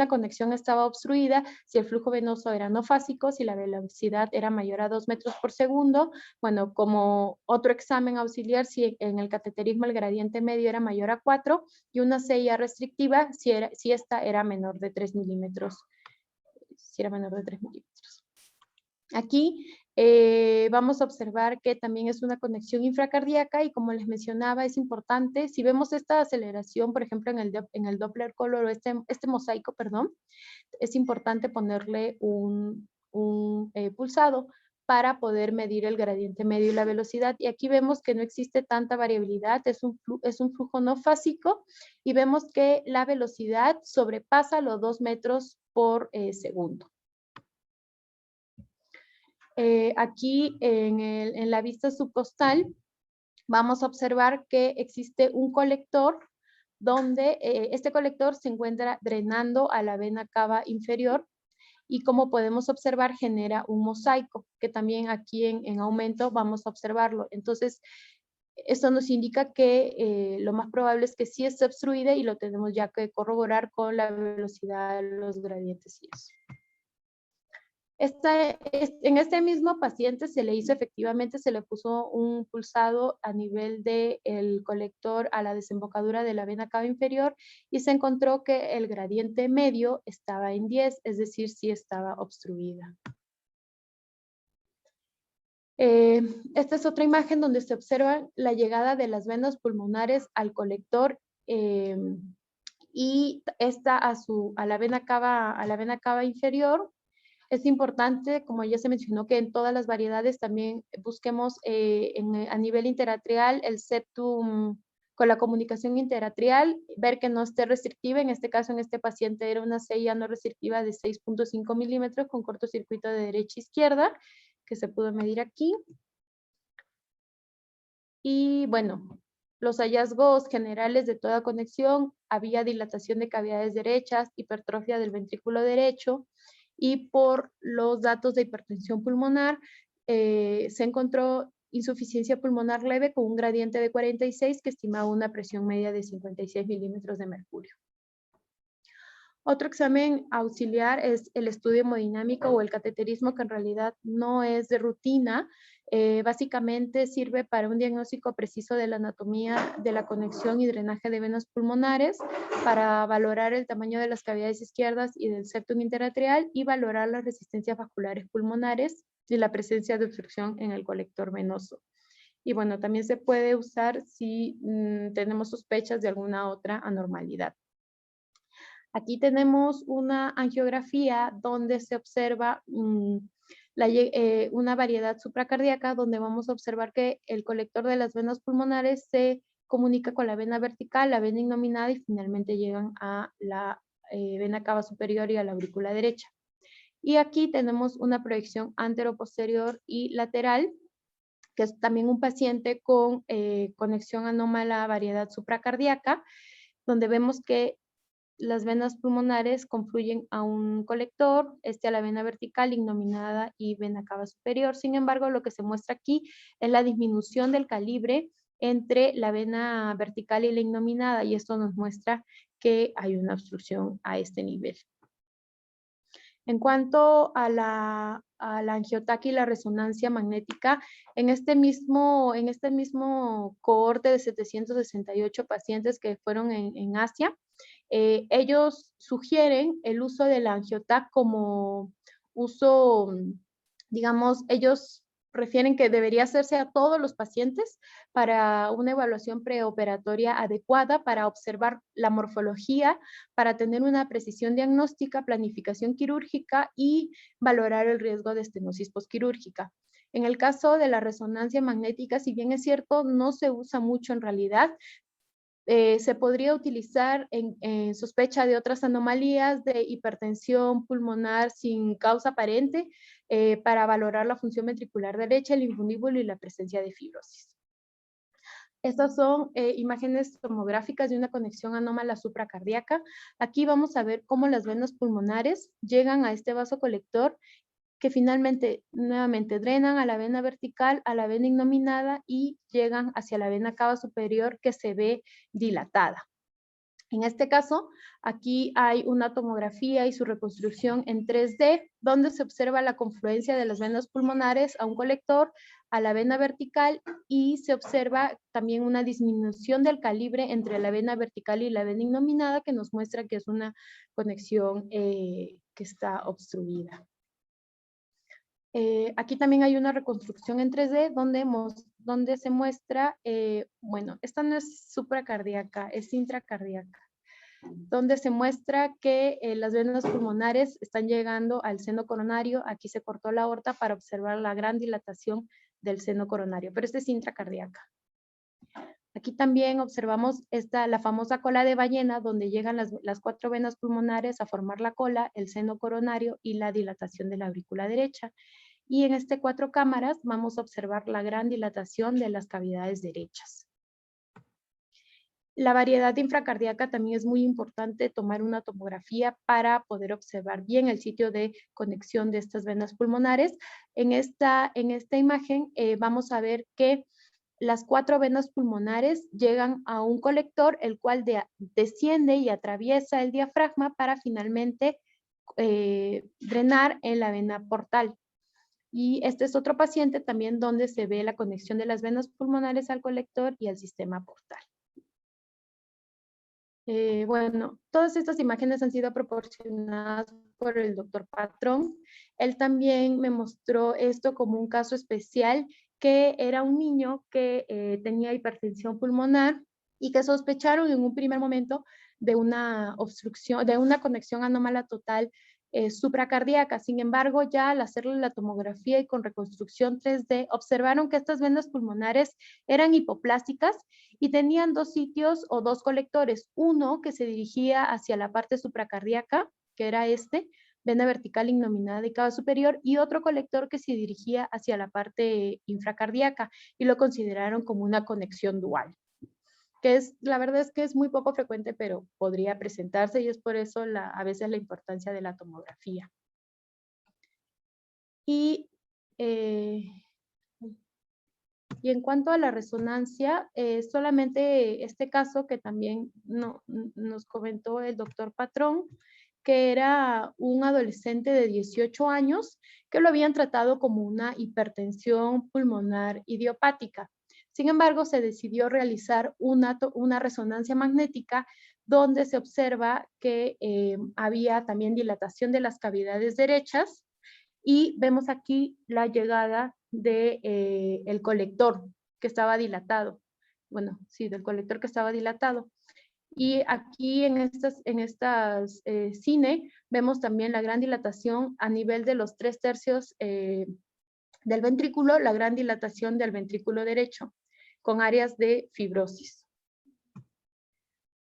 conexión estaba obstruida si el flujo venoso era no fásico, si la velocidad era mayor a 2 metros por segundo. Bueno, como otro examen auxiliar, si en el cateterismo el gradiente medio era mayor a 4 y una CIA restrictiva si esta era menor de 3 milímetros. Si era menor de 3 milímetros. Aquí vamos a observar que también es una conexión infracardíaca y como les mencionaba es importante, si vemos esta aceleración, por ejemplo en el Doppler color o este mosaico, perdón, es importante ponerle un pulsado para poder medir el gradiente medio y la velocidad. Y aquí vemos que no existe tanta variabilidad, es un flujo no fásico y vemos que la velocidad sobrepasa los 2 metros por segundo. Aquí en la vista subcostal vamos a observar que existe un colector donde este colector se encuentra drenando a la vena cava inferior y como podemos observar genera un mosaico que también aquí en aumento vamos a observarlo. Entonces, esto nos indica que lo más probable es que sí esté obstruida y lo tenemos ya que corroborar con la velocidad, los gradientes y eso. En este mismo paciente se le hizo efectivamente, se le puso un pulsado a nivel del colector a la desembocadura de la vena cava inferior y se encontró que el gradiente medio estaba en 10, es decir, sí estaba obstruida. Esta es otra imagen donde se observa la llegada de las venas pulmonares al colector y esta a la vena cava inferior. Es importante, como ya se mencionó, que en todas las variedades también busquemos a nivel interatrial el septum con la comunicación interatrial, ver que no esté restrictiva. En este caso, en este paciente era una CIA no restrictiva de 6.5 milímetros con cortocircuito de derecha a izquierda, que se pudo medir aquí. Y bueno, los hallazgos generales de toda conexión, había dilatación de cavidades derechas, hipertrofia del ventrículo derecho, y por los datos de hipertensión pulmonar se encontró insuficiencia pulmonar leve con un gradiente de 46 que estimaba una presión media de 56 milímetros de mercurio. Otro examen auxiliar es el estudio hemodinámico o el cateterismo, que en realidad no es de rutina. Básicamente sirve para un diagnóstico preciso de la anatomía de la conexión y drenaje de venas pulmonares, para valorar el tamaño de las cavidades izquierdas y del septum interatrial y valorar las resistencias vasculares pulmonares y la presencia de obstrucción en el colector venoso. Y bueno, también se puede usar si tenemos sospechas de alguna otra anormalidad. Aquí tenemos una angiografía donde se observa una variedad supracardíaca, donde vamos a observar que el colector de las venas pulmonares se comunica con la vena vertical, la vena innominada y finalmente llegan a la vena cava superior y a la aurícula derecha. Y aquí tenemos una proyección antero-posterior y lateral, que es también un paciente con conexión anómala variedad supracardíaca, donde vemos que las venas pulmonares confluyen a un colector, a la vena vertical, innominada y vena cava superior. Sin embargo, lo que se muestra aquí es la disminución del calibre entre la vena vertical y la innominada, y esto nos muestra que hay una obstrucción a este nivel. En cuanto a la angiotaquia y la resonancia magnética, en este mismo cohorte de 768 pacientes que fueron en Asia, ellos sugieren el uso de la angiotac como uso, digamos, ellos refieren que debería hacerse a todos los pacientes para una evaluación preoperatoria adecuada, para observar la morfología, para tener una precisión diagnóstica, planificación quirúrgica y valorar el riesgo de estenosis posquirúrgica. En el caso de la resonancia magnética, si bien es cierto, no se usa mucho en realidad, se podría utilizar en sospecha de otras anomalías de hipertensión pulmonar sin causa aparente, para valorar la función ventricular derecha, el infundíbulo y la presencia de fibrosis. Estas son imágenes tomográficas de una conexión anómala supracardíaca. Aquí vamos a ver cómo las venas pulmonares llegan a este vaso colector, que finalmente nuevamente drenan a la vena vertical, a la vena innominada y llegan hacia la vena cava superior, que se ve dilatada. En este caso, aquí hay una tomografía y su reconstrucción en 3D, donde se observa la confluencia de las venas pulmonares a un colector, a la vena vertical, y se observa también una disminución del calibre entre la vena vertical y la vena innominada, que nos muestra que es una conexión que está obstruida. Aquí también hay una reconstrucción en 3D donde se muestra, bueno, esta no es supracardíaca, es intracardíaca, donde se muestra que las venas pulmonares están llegando al seno coronario. Aquí se cortó la aorta para observar la gran dilatación del seno coronario, pero esta es intracardíaca. Aquí también observamos la famosa cola de ballena, donde llegan las 4 venas pulmonares a formar la cola, el seno coronario y la dilatación de la aurícula derecha. Y en este 4 cámaras vamos a observar la gran dilatación de las cavidades derechas. La variedad infracardíaca también es muy importante tomar una tomografía para poder observar bien el sitio de conexión de estas venas pulmonares. En esta imagen vamos a ver que las 4 venas pulmonares llegan a un colector, el cual desciende y atraviesa el diafragma para finalmente drenar en la vena portal. Y este es otro paciente también donde se ve la conexión de las venas pulmonares al colector y al sistema portal. Bueno, todas estas imágenes han sido proporcionadas por el doctor Patrón. Él también me mostró esto como un caso especial, que era un niño que tenía hipertensión pulmonar y que sospecharon en un primer momento de una obstrucción, de una conexión anómala total supracardíaca. Sin embargo, ya al hacerle la tomografía y con reconstrucción 3D, observaron que estas venas pulmonares eran hipoplásticas y tenían 2 sitios o 2 colectores. Uno que se dirigía hacia la parte supracardíaca, que era vena vertical innominada y cava superior, y otro colector que se dirigía hacia la parte infracardíaca, y lo consideraron como una conexión dual, que la verdad es que es muy poco frecuente, pero podría presentarse, y es por eso a veces la importancia de la tomografía. Y en cuanto a la resonancia, solamente este caso que también nos comentó el doctor Patrón, que era un adolescente de 18 años que lo habían tratado como una hipertensión pulmonar idiopática. Sin embargo, se decidió realizar una resonancia magnética donde se observa que había también dilatación de las cavidades derechas y vemos aquí la llegada del colector que estaba dilatado. Bueno, sí, del colector que estaba dilatado. Y aquí en estas cine vemos también la gran dilatación a nivel de los 3/3 del ventrículo, la gran dilatación del ventrículo derecho, con áreas de fibrosis.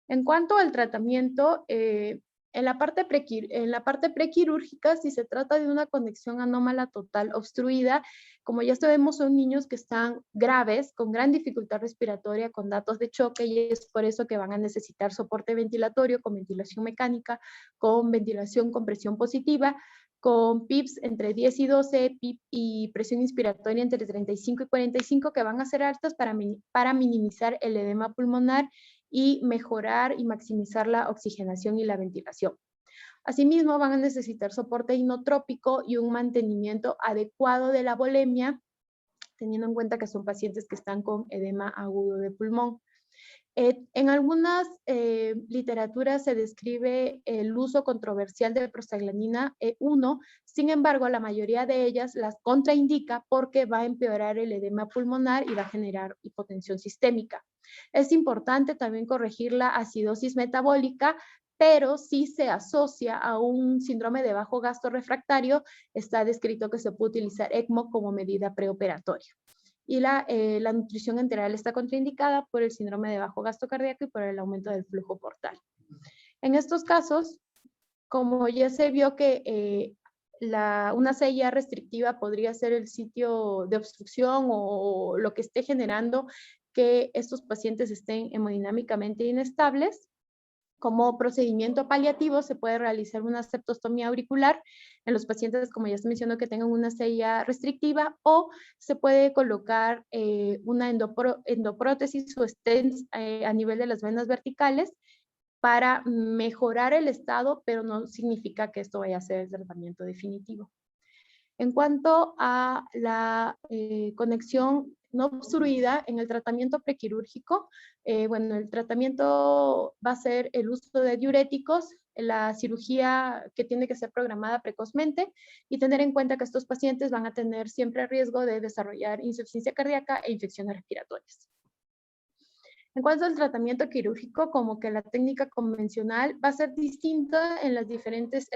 En cuanto al tratamiento, en la parte prequirúrgica, si se trata de una conexión anómala total obstruida, como ya sabemos, son niños que están graves, con gran dificultad respiratoria, con datos de choque, y es por eso que van a necesitar soporte ventilatorio con ventilación mecánica, con ventilación con presión positiva, con PIPs entre 10 y 12, PIP y presión inspiratoria entre 35 y 45, que van a ser altas para minimizar el edema pulmonar y mejorar y maximizar la oxigenación y la ventilación. Asimismo, van a necesitar soporte inotrópico y un mantenimiento adecuado de la volemia, teniendo en cuenta que son pacientes que están con edema agudo de pulmón. En algunas literaturas se describe el uso controversial de prostaglandina 1, sin embargo, la mayoría de ellas las contraindica porque va a empeorar el edema pulmonar y va a generar hipotensión sistémica. Es importante también corregir la acidosis metabólica, pero si se asocia a un síndrome de bajo gasto refractario, está descrito que se puede utilizar ECMO como medida preoperatoria. Y la nutrición enteral está contraindicada por el síndrome de bajo gasto cardíaco y por el aumento del flujo portal. En estos casos, como ya se vio que una CIA restrictiva podría ser el sitio de obstrucción o lo que esté generando que estos pacientes estén hemodinámicamente inestables, como procedimiento paliativo se puede realizar una septostomía auricular en los pacientes, como ya se mencionó, que tengan una CIA restrictiva, o se puede colocar una endoprótesis o stents a nivel de las venas verticales para mejorar el estado, pero no significa que esto vaya a ser el tratamiento definitivo. En cuanto a la conexión no obstruida en el tratamiento prequirúrgico, bueno, el tratamiento va a ser el uso de diuréticos, la cirugía que tiene que ser programada precozmente y tener en cuenta que estos pacientes van a tener siempre riesgo de desarrollar insuficiencia cardíaca e infecciones respiratorias. En cuanto al tratamiento quirúrgico, como que la técnica convencional va a ser distinta en los diferentes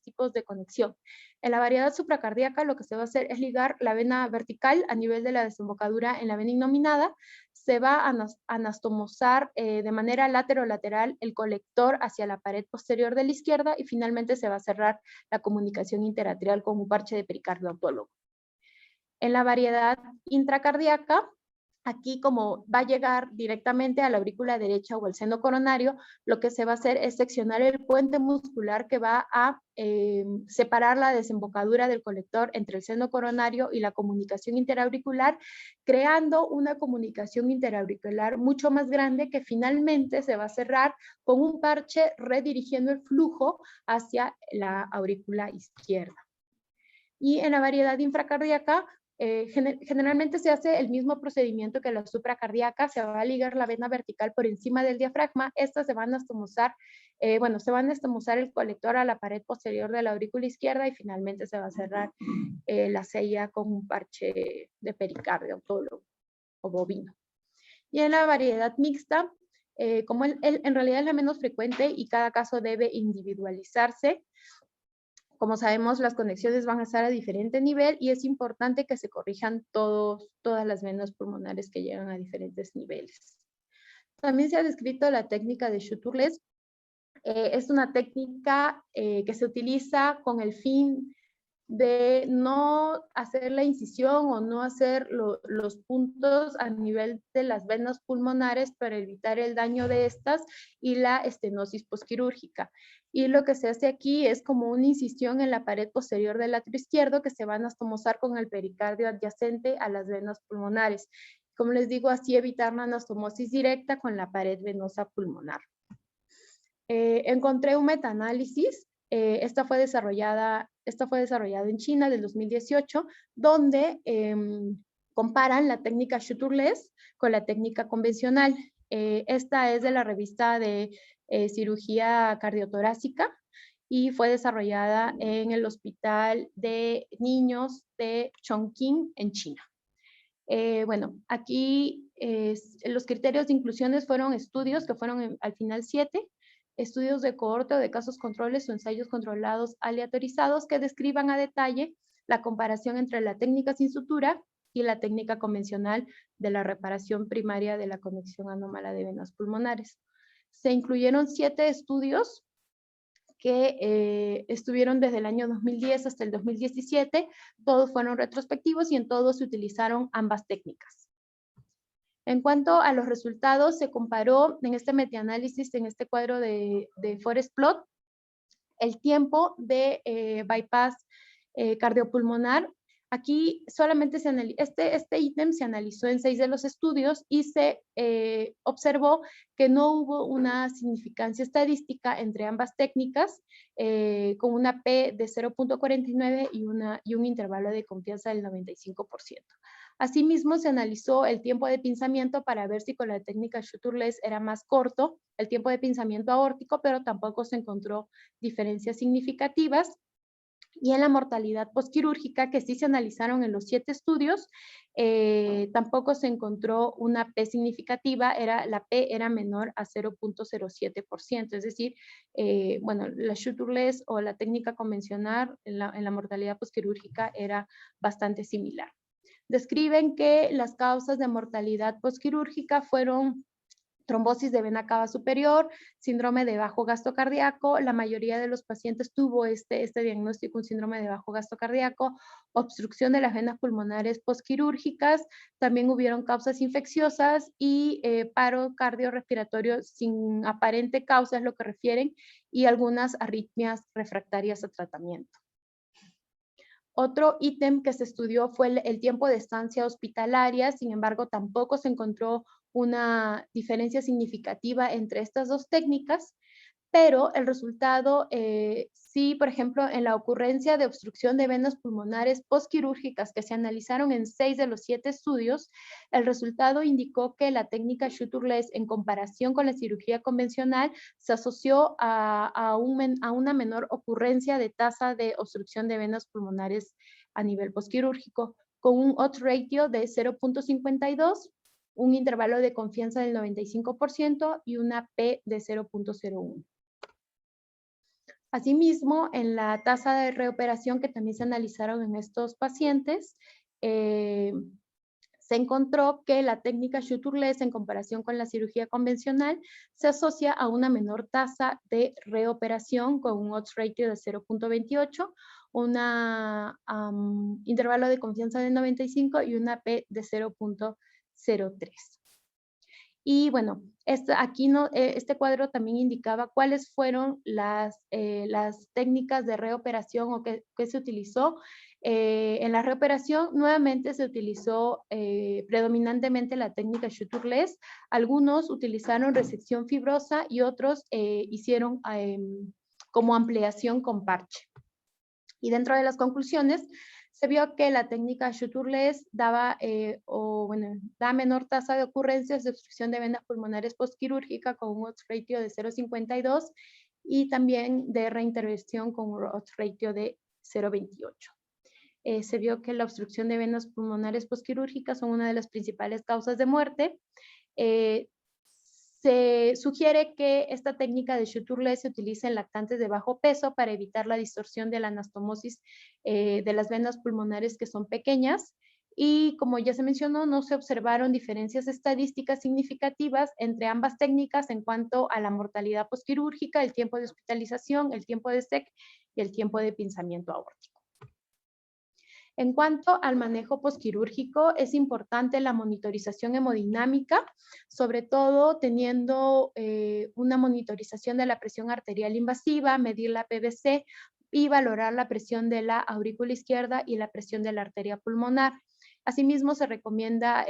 tipos de conexión. En la variedad supracardíaca lo que se va a hacer es ligar la vena vertical a nivel de la desembocadura en la vena innominada. Se va a anastomosar de manera lateral el colector hacia la pared posterior de la izquierda y finalmente se va a cerrar la comunicación interatrial con un parche de pericardio autólogo. En la variedad intracardíaca, aquí como va a llegar directamente a la aurícula derecha o al seno coronario, lo que se va a hacer es seccionar el puente muscular que va a separar la desembocadura del colector entre el seno coronario y la comunicación interauricular, creando una comunicación interauricular mucho más grande que finalmente se va a cerrar con un parche redirigiendo el flujo hacia la aurícula izquierda. Y en la variedad infracardíaca, generalmente se hace el mismo procedimiento que la supracardíaca, se va a ligar la vena vertical por encima del diafragma, estas se van a anastomosar, se van a anastomosar el colector a la pared posterior de la aurícula izquierda y finalmente se va a cerrar la sella con un parche de pericardio autólogo o bovino. Y en la variedad mixta, como en realidad es la menos frecuente y cada caso debe individualizarse, como sabemos, las conexiones van a estar a diferente nivel y es importante que se corrijan todas las venas pulmonares que llegan a diferentes niveles. También se ha descrito la técnica de sutureless. Es una técnica que se utiliza con el fin de no hacer la incisión o no hacer los puntos a nivel de las venas pulmonares para evitar el daño de estas y la estenosis posquirúrgica. Y lo que se hace aquí es como una incisión en la pared posterior del atrio izquierdo que se va a anastomosar con el pericardio adyacente a las venas pulmonares. Como les digo, así evitar la anastomosis directa con la pared venosa pulmonar. encontré un metaanálisis. Esta fue desarrollada en China del 2018, donde comparan la técnica sutureless con la técnica convencional. Esta es de la revista de cirugía cardiotorácica y fue desarrollada en el Hospital de Niños de Chongqing, en China. Bueno, aquí los criterios de inclusiones fueron estudios que fueron al final 7, estudios de cohorte o de casos controles o ensayos controlados aleatorizados que describan a detalle la comparación entre la técnica sin sutura y la técnica convencional de la reparación primaria de la conexión anómala de venas pulmonares. Se incluyeron 7 estudios que estuvieron desde el año 2010 hasta el 2017, todos fueron retrospectivos y en todos se utilizaron ambas técnicas. En cuanto a los resultados, se comparó en este metaanálisis, en este cuadro de Forest Plot, el tiempo de bypass cardiopulmonar. Aquí solamente este ítem se analizó en 6 de los estudios y se observó que no hubo una significancia estadística entre ambas técnicas, con una P de 0.49 y un intervalo de confianza del 95%. Asimismo, se analizó el tiempo de pinzamiento para ver si con la técnica sutureless era más corto el tiempo de pinzamiento aórtico, pero tampoco se encontró diferencias significativas. Y en la mortalidad postquirúrgica, que sí se analizaron en los 7 estudios, tampoco se encontró una P significativa, la P era menor a 0.07%, es decir, bueno, la sutureless o la técnica convencional en la mortalidad postquirúrgica era bastante similar. Describen que las causas de mortalidad postquirúrgica fueron trombosis de vena cava superior, síndrome de bajo gasto cardíaco. La mayoría de los pacientes tuvo este diagnóstico, un síndrome de bajo gasto cardíaco, obstrucción de las venas pulmonares postquirúrgicas. También hubieron causas infecciosas y paro cardiorrespiratorio sin aparente causa, es lo que refieren, y algunas arritmias refractarias a tratamiento. Otro ítem que se estudió fue el tiempo de estancia hospitalaria. Sin embargo, tampoco se encontró una diferencia significativa entre estas dos técnicas, pero el resultado sí, por ejemplo, en la ocurrencia de obstrucción de venas pulmonares postquirúrgicas que se analizaron en 6 de los 7 estudios, el resultado indicó que la técnica sutureless en comparación con la cirugía convencional se asoció a una menor ocurrencia de tasa de obstrucción de venas pulmonares a nivel postquirúrgico, con un odds ratio de 0.52, un intervalo de confianza del 95% y una P de 0.01. Asimismo, en la tasa de reoperación que también se analizaron en estos pacientes, se encontró que la técnica sutureless en comparación con la cirugía convencional se asocia a una menor tasa de reoperación con un odds ratio de 0.28, un intervalo de confianza de 95 y una P de 0.03. Y bueno, este cuadro también indicaba cuáles fueron las técnicas de reoperación o que se utilizó. En la reoperación nuevamente se utilizó predominantemente la técnica sutureless. Algunos utilizaron resección fibrosa y otros hicieron como ampliación con parche. Y dentro de las conclusiones, se vio que la técnica sutureless da menor tasa de ocurrencias de obstrucción de venas pulmonares postquirúrgica con un odds ratio de 0.52 y también de reintervención con un odds ratio de 0.28. Se vio que la obstrucción de venas pulmonares postquirúrgicas son una de las principales causas de muerte. Se sugiere que esta técnica de sutureless se utilice en lactantes de bajo peso para evitar la distorsión de la anastomosis de las venas pulmonares que son pequeñas. Y como ya se mencionó, no se observaron diferencias estadísticas significativas entre ambas técnicas en cuanto a la mortalidad postquirúrgica, el tiempo de hospitalización, el tiempo de SEC y el tiempo de pinzamiento aórtico. En cuanto al manejo postquirúrgico, es importante la monitorización hemodinámica, sobre todo teniendo una monitorización de la presión arterial invasiva, medir la PVC y valorar la presión de la aurícula izquierda y la presión de la arteria pulmonar. Asimismo, se recomienda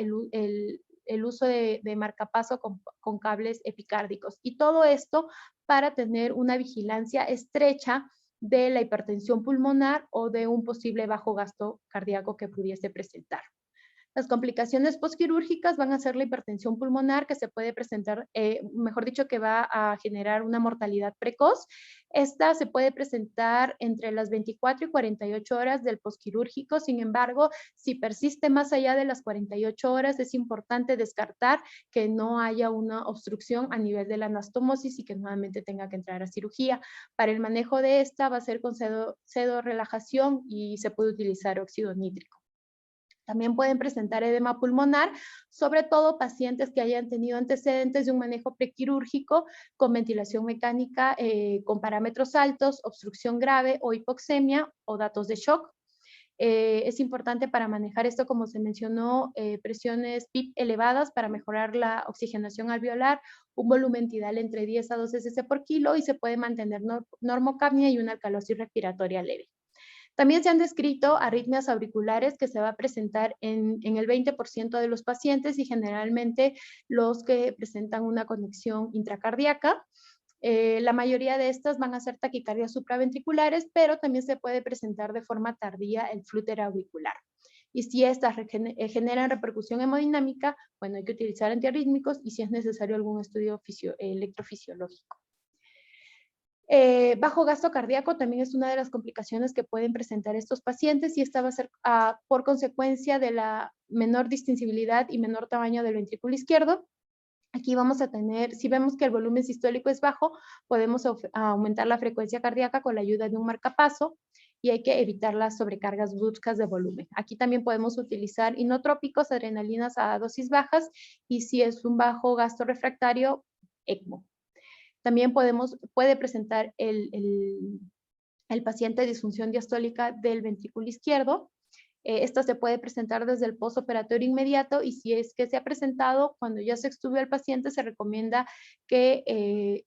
el uso de marcapaso con cables epicárdicos. Y todo esto para tener una vigilancia estrecha de la hipertensión pulmonar o de un posible bajo gasto cardíaco que pudiese presentar. Las complicaciones postquirúrgicas van a ser la hipertensión pulmonar que se puede presentar, mejor dicho, que va a generar una mortalidad precoz. Esta se puede presentar entre las 24 y 48 horas del postquirúrgico. Sin embargo, si persiste más allá de las 48 horas, es importante descartar que no haya una obstrucción a nivel de la anastomosis y que nuevamente tenga que entrar a cirugía. Para el manejo de esta va a ser con sedorelajación y se puede utilizar óxido nítrico. También pueden presentar edema pulmonar, sobre todo pacientes que hayan tenido antecedentes de un manejo prequirúrgico con ventilación mecánica con parámetros altos, obstrucción grave o hipoxemia o datos de shock. Es importante para manejar esto, como se mencionó, presiones PIP elevadas para mejorar la oxigenación alveolar, un volumen tidal entre 10 a 12 cc por kilo y se puede mantener normocapnia y una alcalosis respiratoria leve. También se han descrito arritmias auriculares que se va a presentar en el 20% de los pacientes y generalmente los que presentan una conexión intracardíaca. La mayoría de estas van a ser taquicardias supraventriculares, pero también se puede presentar de forma tardía el flúter auricular. Y si estas generan repercusión hemodinámica, bueno, hay que utilizar antiarrítmicos y si es necesario algún estudio electrofisiológico. Bajo gasto cardíaco también es una de las complicaciones que pueden presentar estos pacientes y esta va a ser por consecuencia de la menor distintibilidad y menor tamaño del ventrículo izquierdo. Aquí vamos a tener, si vemos que el volumen sistólico es bajo, podemos aumentar la frecuencia cardíaca con la ayuda de un marcapaso y hay que evitar las sobrecargas bruscas de volumen. Aquí también podemos utilizar inotrópicos, adrenalinas a dosis bajas y si es un bajo gasto refractario, ECMO. También puede presentar el paciente disfunción diastólica del ventrículo izquierdo. Esta se puede presentar desde el postoperatorio inmediato y si es que se ha presentado cuando ya se extubió el paciente, se recomienda que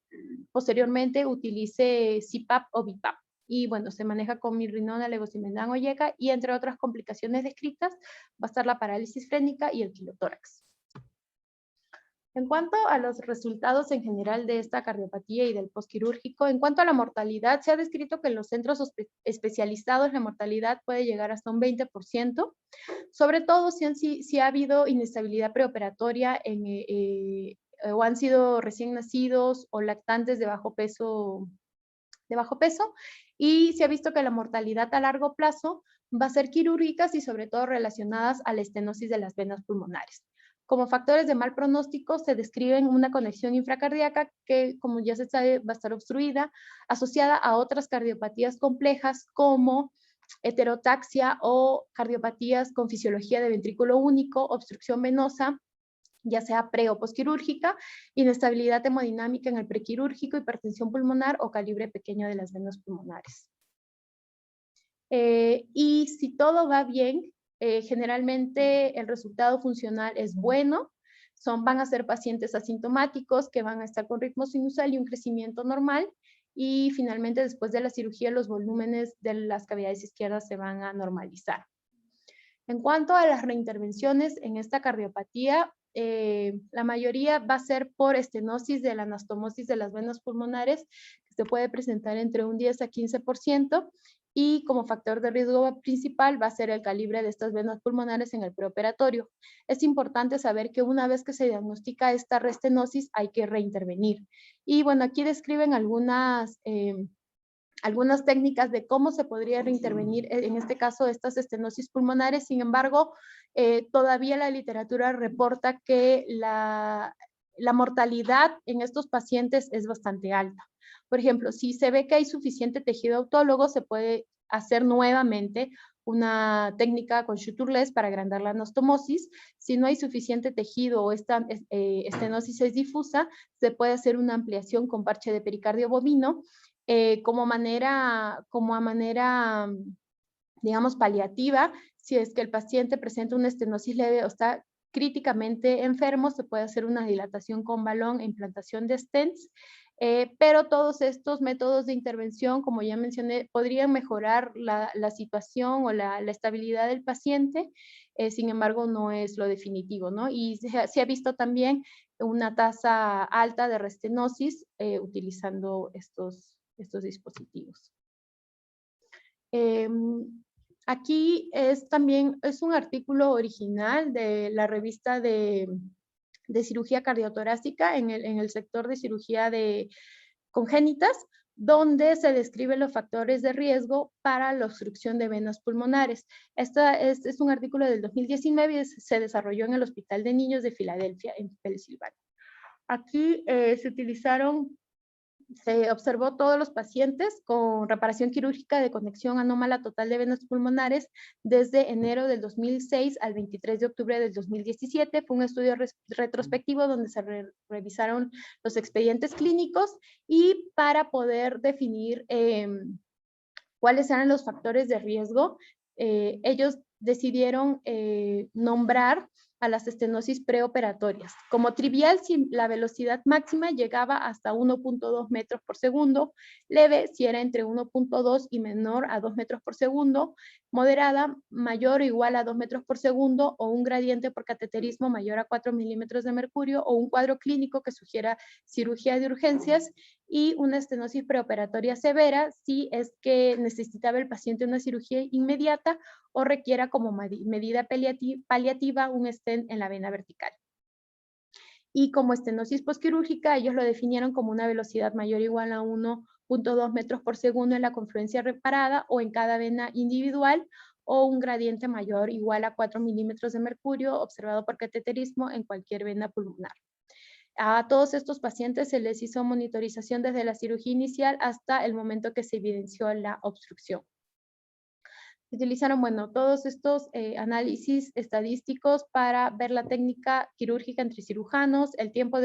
posteriormente utilice CPAP o BiPAP. Y bueno, se maneja con mirrinona, levosimendan o yeca y entre otras complicaciones descritas va a estar la parálisis frénica y el quilotórax. En cuanto a los resultados en general de esta cardiopatía y del postquirúrgico, en cuanto a la mortalidad, se ha descrito que en los centros especializados la mortalidad puede llegar hasta un 20%, sobre todo si ha habido inestabilidad preoperatoria o han sido recién nacidos o lactantes de bajo peso, y se ha visto que la mortalidad a largo plazo va a ser quirúrgicas y sobre todo relacionadas a la estenosis de las venas pulmonares. Como factores de mal pronóstico se describen una conexión infracardíaca que, como ya se sabe, va a estar obstruida, asociada a otras cardiopatías complejas como heterotaxia o cardiopatías con fisiología de ventrículo único, obstrucción venosa, ya sea pre o postquirúrgica, inestabilidad hemodinámica en el prequirúrgico, hipertensión pulmonar o calibre pequeño de las venas pulmonares. Y si todo va bien, generalmente el resultado funcional es bueno, van a ser pacientes asintomáticos que van a estar con ritmo sinusal y un crecimiento normal y finalmente después de la cirugía los volúmenes de las cavidades izquierdas se van a normalizar. En cuanto a las reintervenciones en esta cardiopatía, la mayoría va a ser por estenosis de la anastomosis de las venas pulmonares, que se puede presentar entre un 10 a 15%, y como factor de riesgo principal va a ser el calibre de estas venas pulmonares en el preoperatorio. Es importante saber que una vez que se diagnostica esta restenosis hay que reintervenir. Y bueno, aquí describen algunas técnicas de cómo se podría reintervenir, en este caso, estas estenosis pulmonares. Sin embargo, todavía la literatura reporta que la mortalidad en estos pacientes es bastante alta. Por ejemplo, si se ve que hay suficiente tejido autólogo, se puede hacer nuevamente una técnica con sutureless para agrandar la anastomosis. Si no hay suficiente tejido o esta estenosis es difusa, se puede hacer una ampliación con parche de pericardio bovino, como manera, digamos, paliativa. Si es que el paciente presenta una estenosis leve o está críticamente enfermo, se puede hacer una dilatación con balón e implantación de stents. Pero todos estos métodos de intervención, como ya mencioné, podrían mejorar la situación o la estabilidad del paciente, sin embargo, no es lo definitivo, ¿no? Y se ha visto también una tasa alta de restenosis utilizando estos dispositivos. Aquí también un artículo original de la revista de cirugía cardiotorácica en el sector de cirugía de congénitas, donde se describen los factores de riesgo para la obstrucción de venas pulmonares. Este es un artículo del 2019 y se desarrolló en el Hospital de Niños de Filadelfia, en Pensilvania. Aquí se observó todos los pacientes con reparación quirúrgica de conexión anómala total de venas pulmonares desde enero del 2006 al 23 de octubre del 2017. Fue un estudio retrospectivo donde se revisaron los expedientes clínicos y para poder definir cuáles eran los factores de riesgo, ellos decidieron nombrar a las estenosis preoperatorias. Como trivial, si la velocidad máxima llegaba hasta 1.2 metros por segundo, leve si era entre 1.2 y menor a 2 metros por segundo, moderada mayor o igual a 2 metros por segundo, o un gradiente por cateterismo mayor a 4 milímetros de mercurio, o un cuadro clínico que sugiera cirugía de urgencias, y una estenosis preoperatoria severa si es que necesitaba el paciente una cirugía inmediata o requiera como medida paliativa un stent en la vena vertical. Y como estenosis posquirúrgica, ellos lo definieron como una velocidad mayor o igual a 1.2 metros por segundo en la confluencia reparada o en cada vena individual, o un gradiente mayor o igual a 4 milímetros de mercurio observado por cateterismo en cualquier vena pulmonar. A todos estos pacientes se les hizo monitorización desde la cirugía inicial hasta el momento que se evidenció la obstrucción. Se utilizaron, bueno, todos estos análisis estadísticos para ver la técnica quirúrgica entre cirujanos, el tiempo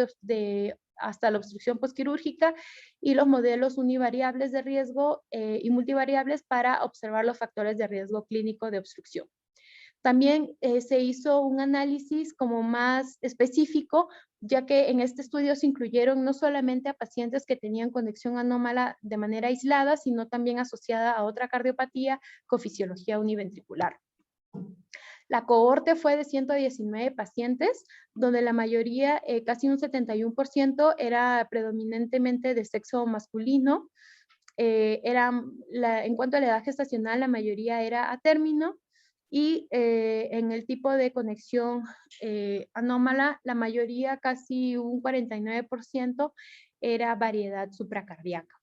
hasta la obstrucción posquirúrgica y los modelos univariables de riesgo y multivariables para observar los factores de riesgo clínico de obstrucción. También se hizo un análisis como más específico, ya que en este estudio se incluyeron no solamente a pacientes que tenían conexión anómala de manera aislada, sino también asociada a otra cardiopatía con fisiología univentricular. La cohorte fue de 119 pacientes, donde la mayoría, casi un 71%, era predominantemente de sexo masculino. En cuanto a la edad gestacional, la mayoría era a término, y en el tipo de conexión anómala, la mayoría, casi un 49%, era variedad supracardíaca.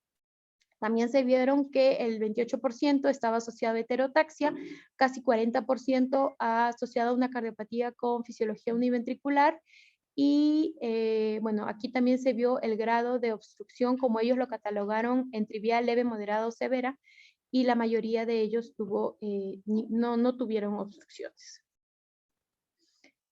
También se vieron que el 28% estaba asociado a heterotaxia, casi 40% asociado a una cardiopatía con fisiología univentricular, y bueno, aquí también se vio el grado de obstrucción, como ellos lo catalogaron, en trivial, leve, moderado, severa, y la mayoría de ellos no tuvieron obstrucciones.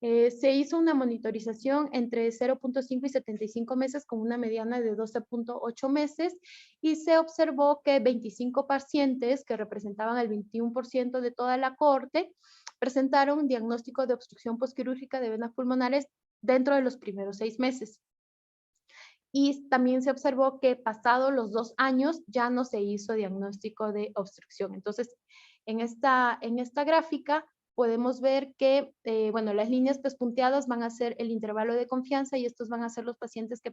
Se hizo una monitorización entre 0.5 y 75 meses con una mediana de 12.8 meses, y se observó que 25 pacientes, que representaban el 21% de toda la cohorte, presentaron un diagnóstico de obstrucción posquirúrgica de venas pulmonares dentro de los primeros 6 meses. Y también se observó que pasados los 2 años ya no se hizo diagnóstico de obstrucción. Entonces, en esta gráfica podemos ver que, bueno, las líneas pespunteadas van a ser el intervalo de confianza, y estos van a ser los pacientes que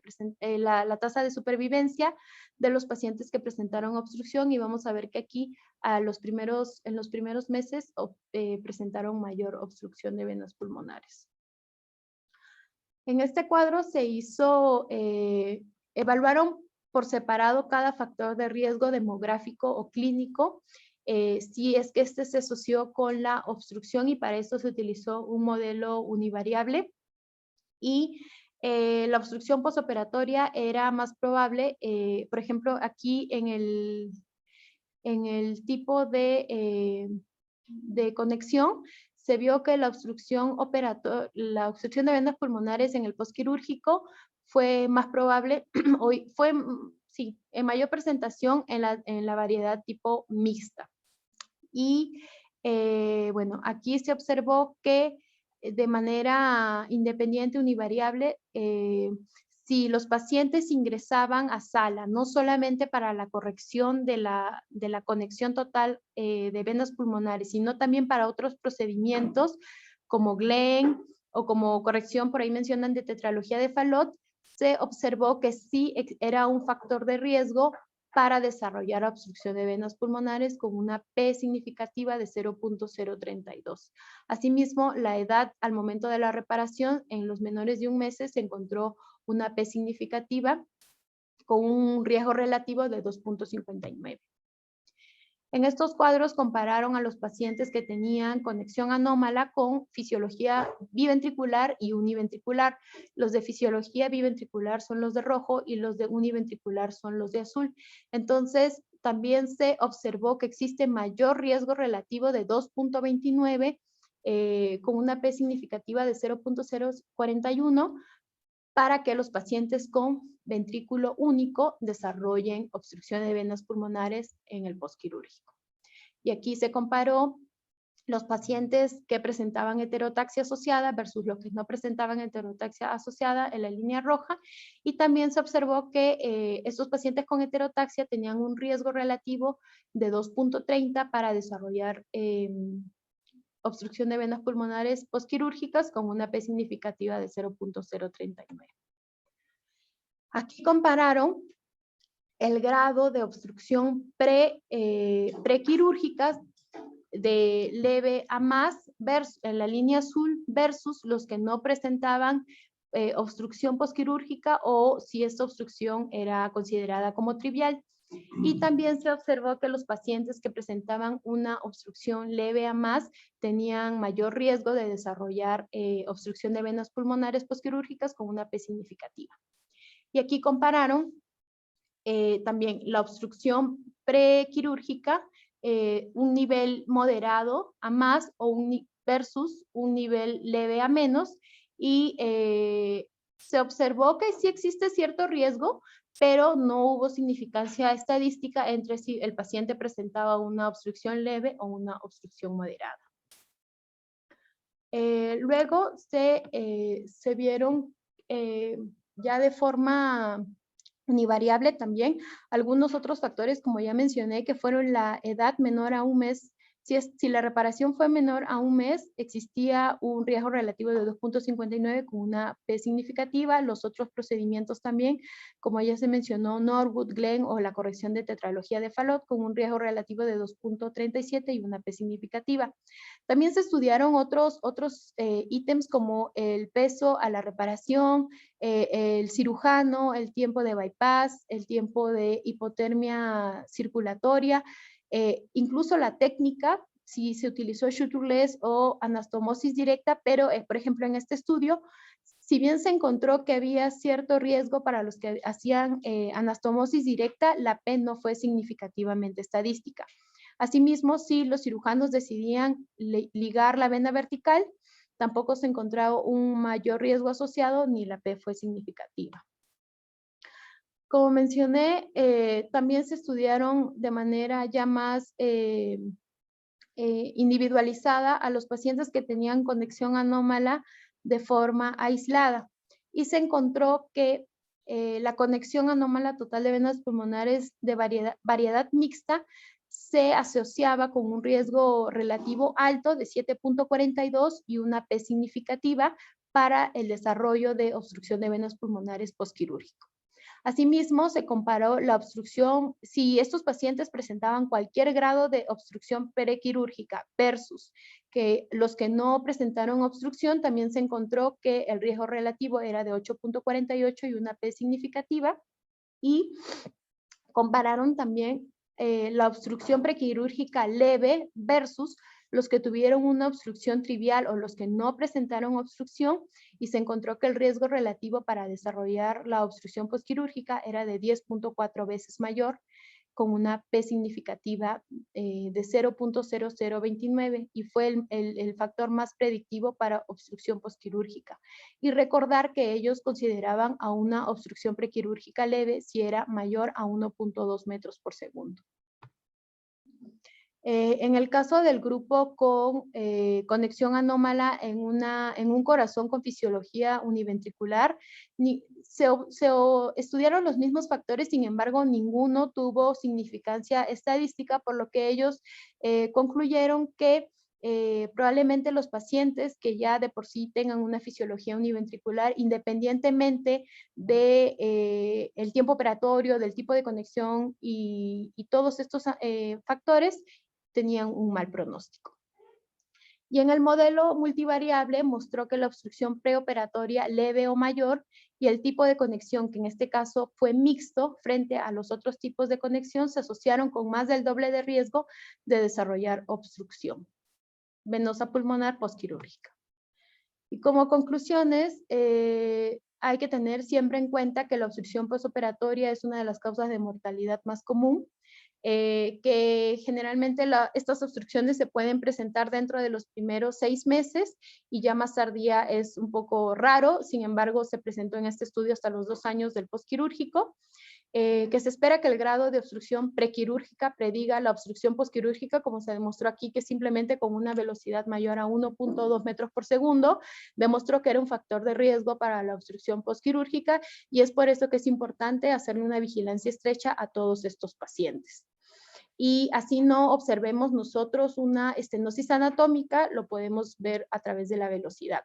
la tasa de supervivencia de los pacientes que presentaron obstrucción, y vamos a ver que aquí en los primeros meses presentaron mayor obstrucción de venas pulmonares. En este cuadro se evaluaron por separado cada factor de riesgo demográfico o clínico, si es que este se asoció con la obstrucción, y para esto se utilizó un modelo univariable. Y la obstrucción posoperatoria era más probable, por ejemplo, aquí en el tipo de conexión, se vio que la obstrucción de venas pulmonares en el postquirúrgico fue más probable, sí, en mayor presentación en la variedad tipo mixta. Y bueno, aquí se observó que de manera independiente, univariable, si los pacientes ingresaban a sala, no solamente para la corrección de la conexión total de venas pulmonares, sino también para otros procedimientos como Glenn o como corrección, por ahí mencionan, de tetralogía de Fallot, se observó que sí era un factor de riesgo para desarrollar obstrucción de venas pulmonares con una P significativa de 0.032. Asimismo, la edad al momento de la reparación en los menores de 1 mes se encontró una P significativa con un riesgo relativo de 2.59. En estos cuadros compararon a los pacientes que tenían conexión anómala con fisiología biventricular y univentricular. Los de fisiología biventricular son los de rojo y los de univentricular son los de azul. Entonces, también se observó que existe mayor riesgo relativo de 2.29 con una P significativa de 0.041 para que los pacientes con ventrículo único desarrollen obstrucción de venas pulmonares en el postquirúrgico. Y aquí se comparó los pacientes que presentaban heterotaxia asociada versus los que no presentaban heterotaxia asociada en la línea roja, y también se observó que estos pacientes con heterotaxia tenían un riesgo relativo de 2.30 para desarrollar obstrucción de venas pulmonares postquirúrgicas con una P significativa de 0.039. Aquí compararon el grado de obstrucción prequirúrgica de leve a más en la línea azul versus los que no presentaban obstrucción postquirúrgica o si esta obstrucción era considerada como trivial. Y también se observó que los pacientes que presentaban una obstrucción leve a más tenían mayor riesgo de desarrollar obstrucción de venas pulmonares postquirúrgicas con una P significativa. Y aquí compararon también la obstrucción prequirúrgica, un nivel moderado a más versus un nivel leve a menos, y se observó que sí existe cierto riesgo, pero no hubo significancia estadística entre si el paciente presentaba una obstrucción leve o una obstrucción moderada. Luego se vieron ya de forma univariable también algunos otros factores, como ya mencioné, que fueron la edad menor a 1 mes. Si la reparación fue menor a 1 mes, existía un riesgo relativo de 2.59 con una P significativa. Los otros procedimientos también, como ya se mencionó, Norwood, Glenn o la corrección de tetralogía de Fallot con un riesgo relativo de 2.37 y una P significativa. También se estudiaron otros ítems como el peso a la reparación, el cirujano, el tiempo de bypass, el tiempo de hipotermia circulatoria, incluso la técnica, si se utilizó sutureless o anastomosis directa, pero por ejemplo en este estudio, si bien se encontró que había cierto riesgo para los que hacían anastomosis directa, la P no fue significativamente estadística. Asimismo, si los cirujanos decidían ligar la vena vertical, tampoco se encontró un mayor riesgo asociado ni la P fue significativa. Como mencioné, también se estudiaron de manera ya más individualizada a los pacientes que tenían conexión anómala de forma aislada. Y se encontró que la conexión anómala total de venas pulmonares de variedad mixta se asociaba con un riesgo relativo alto de 7.42 y una P significativa para el desarrollo de obstrucción de venas pulmonares postquirúrgico. Asimismo, se comparó la obstrucción, si estos pacientes presentaban cualquier grado de obstrucción prequirúrgica versus que los que no presentaron obstrucción, también se encontró que el riesgo relativo era de 8.48 y una P significativa, y compararon también la obstrucción prequirúrgica leve versus los que tuvieron una obstrucción trivial o los que no presentaron obstrucción, y se encontró que el riesgo relativo para desarrollar la obstrucción postquirúrgica era de 10.4 veces mayor, con una P significativa de 0.0029, y fue el factor más predictivo para obstrucción postquirúrgica. Y recordar que ellos consideraban a una obstrucción prequirúrgica leve si era mayor a 1.2 metros por segundo. En el caso del grupo con conexión anómala en un corazón con fisiología univentricular, estudiaron los mismos factores, sin embargo, ninguno tuvo significancia estadística, por lo que ellos concluyeron que probablemente los pacientes que ya de por sí tengan una fisiología univentricular, independientemente de el tiempo operatorio, del tipo de conexión y todos estos factores, tenían un mal pronóstico. Y en el modelo multivariable mostró que la obstrucción preoperatoria leve o mayor y el tipo de conexión, que en este caso fue mixto frente a los otros tipos de conexión, se asociaron con más del doble de riesgo de desarrollar obstrucción venosa pulmonar postquirúrgica. Y como conclusiones, hay que tener siempre en cuenta que la obstrucción postoperatoria es una de las causas de mortalidad más común, que generalmente estas obstrucciones se pueden presentar dentro de los primeros 6 meses y ya más tardía es un poco raro, sin embargo se presentó en este estudio hasta los 2 años del postquirúrgico, que se espera que el grado de obstrucción prequirúrgica prediga la obstrucción postquirúrgica, como se demostró aquí, que simplemente con una velocidad mayor a 1.2 metros por segundo, demostró que era un factor de riesgo para la obstrucción postquirúrgica, y es por eso que es importante hacerle una vigilancia estrecha a todos estos pacientes. Y así no observemos nosotros una estenosis anatómica, lo podemos ver a través de la velocidad.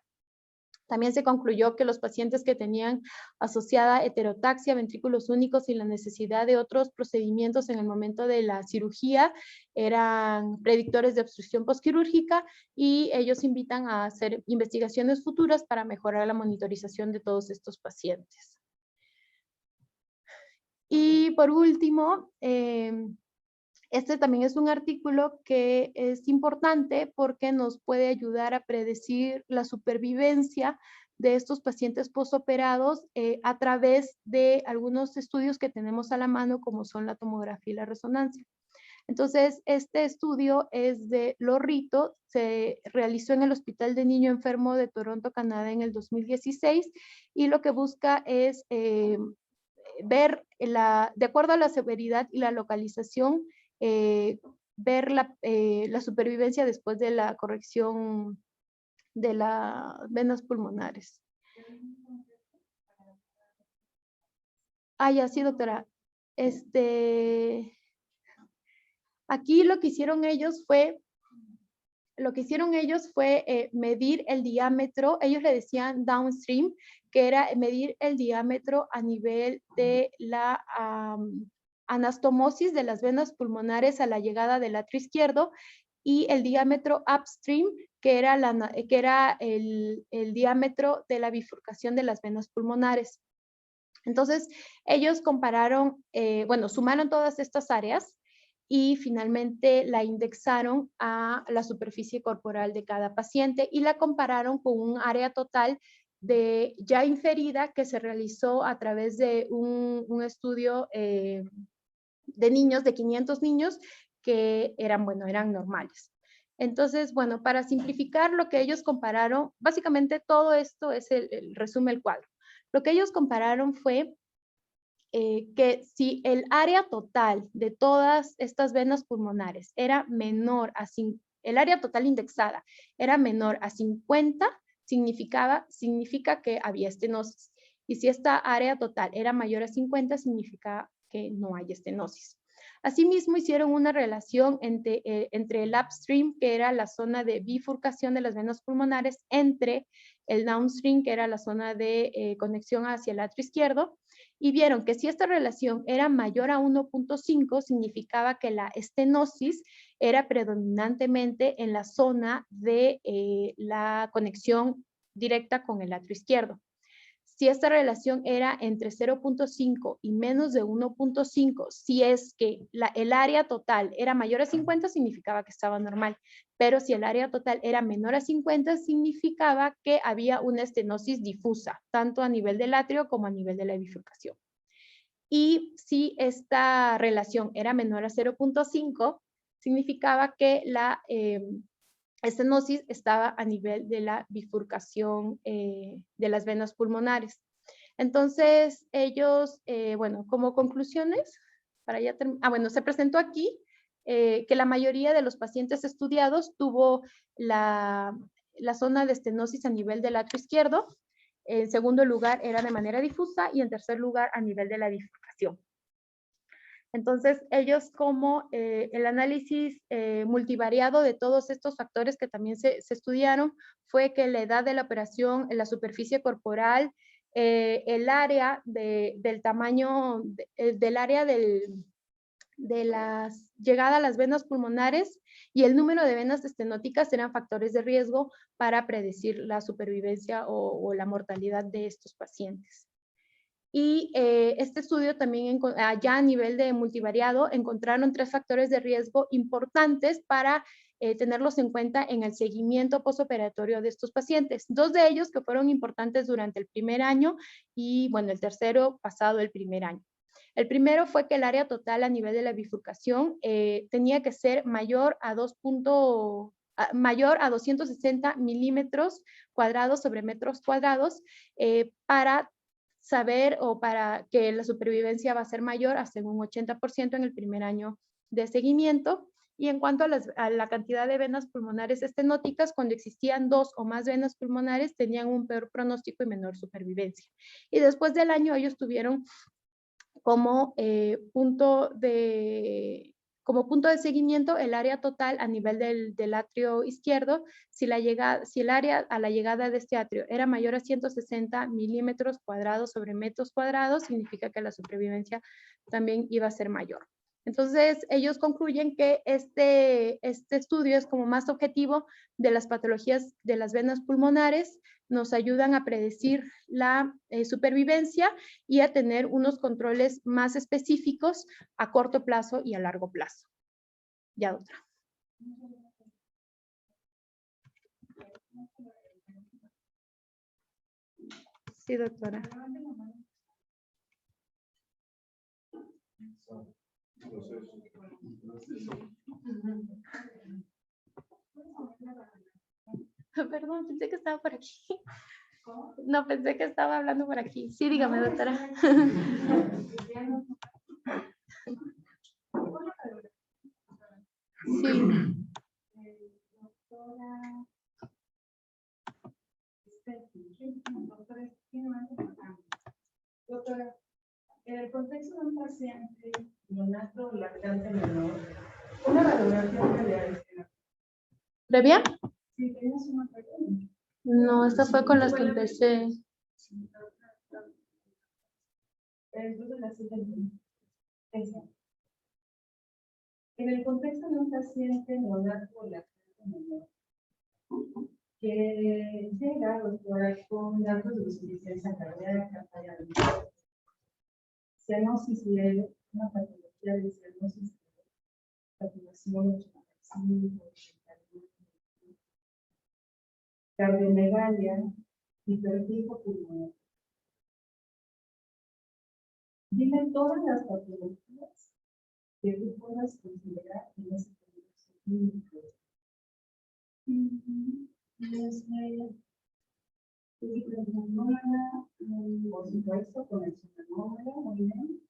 También se concluyó que los pacientes que tenían asociada heterotaxia, ventrículos únicos y la necesidad de otros procedimientos en el momento de la cirugía eran predictores de obstrucción postquirúrgica, y ellos invitan a hacer investigaciones futuras para mejorar la monitorización de todos estos pacientes. Y por último, este también es un artículo que es importante porque nos puede ayudar a predecir la supervivencia de estos pacientes postoperados a través de algunos estudios que tenemos a la mano, como son la tomografía y la resonancia. Entonces, este estudio es de Lorrito, se realizó en el Hospital de Niño Enfermo de Toronto, Canadá, en el 2016, y lo que busca es ver, de acuerdo a la severidad y la localización, ver la supervivencia después de la corrección de las venas pulmonares. Ya, sí, doctora. Aquí lo que hicieron ellos fue medir el diámetro. Ellos le decían downstream, que era medir el diámetro a nivel de la anastomosis de las venas pulmonares a la llegada del atrio izquierdo, y el diámetro upstream, que era el diámetro de la bifurcación de las venas pulmonares. Entonces, ellos compararon, sumaron todas estas áreas y finalmente la indexaron a la superficie corporal de cada paciente y la compararon con un área total ya inferida que se realizó a través de un estudio de niños, de 500 niños que eran normales. Entonces, para simplificar lo que ellos compararon, básicamente todo esto es el resumen del cuadro. Lo que ellos compararon fue que si el área total de todas estas venas pulmonares era menor a el área total indexada era menor a 50, significa que había estenosis. Y si esta área total era mayor a 50, significa que no hay estenosis. Asimismo, hicieron una relación entre el upstream, que era la zona de bifurcación de las venas pulmonares, entre el downstream, que era la zona de conexión hacia el atrio izquierdo, y vieron que si esta relación era mayor a 1.5, significaba que la estenosis era predominantemente en la zona de la conexión directa con el atrio izquierdo. Si esta relación era entre 0.5 y menos de 1.5, si es que el área total era mayor a 50, significaba que estaba normal. Pero si el área total era menor a 50, significaba que había una estenosis difusa, tanto a nivel del atrio como a nivel de la bifurcación. Y si esta relación era menor a 0.5, significaba que la estenosis estaba a nivel de la bifurcación de las venas pulmonares. Entonces, ellos, como conclusiones, se presentó aquí que la mayoría de los pacientes estudiados tuvo la zona de estenosis a nivel del atrio izquierdo, En segundo lugar, era de manera difusa y en tercer lugar, a nivel de la bifurcación. Entonces, ellos como el análisis multivariado de todos estos factores que también se estudiaron fue que la edad de la operación, la superficie corporal, el área del tamaño, del área de la llegada a las venas pulmonares y el número de venas estenóticas eran factores de riesgo para predecir la supervivencia o la mortalidad de estos pacientes. Y este estudio también, allá a nivel de multivariado, encontraron 3 factores de riesgo importantes para tenerlos en cuenta en el seguimiento postoperatorio de estos pacientes. 2 de ellos que fueron importantes durante el primer año y, bueno, el tercero pasado el primer año. El primero fue que el área total a nivel de la bifurcación tenía que ser mayor a 260 milímetros cuadrados sobre metros cuadrados para saber o para que la supervivencia va a ser mayor hasta un 80% en el primer año de seguimiento. Y en cuanto a la cantidad de venas pulmonares estenóticas, cuando existían 2 o más venas pulmonares, tenían un peor pronóstico y menor supervivencia. Y después del año, ellos tuvieron como punto de seguimiento el área total a nivel del atrio izquierdo. Si el área a la llegada de este atrio era mayor a 160 milímetros cuadrados sobre metros cuadrados, significa que la supervivencia también iba a ser mayor. Entonces, ellos concluyen que este estudio es como más objetivo de las patologías de las venas pulmonares, nos ayudan a predecir la supervivencia y a tener unos controles más específicos a corto plazo y a largo plazo. Ya, doctora. Sí, doctora. Perdón, pensé que estaba por aquí. No, pensé que estaba hablando por aquí. Sí, dígame, doctora. Sí. Doctora, en el contexto de un paciente neonato lactante menor, una radiografía previa. ¿Previa? Sí, tienes una pregunta. No, esta fue con las que empecé. Entonces, la siguiente. En el contexto de un paciente neonato lactante menor, que llega, doctora, con datos de insuficiencia cardíaca, falla de cianosis leve, una patología de cianosis leve, saturación 85, cardiomegalia, hipertensión pulmonar. Dime todas las patologías que tú puedas considerar en ese contexto clínico. Por supuesto, con el supernómero, muy bien.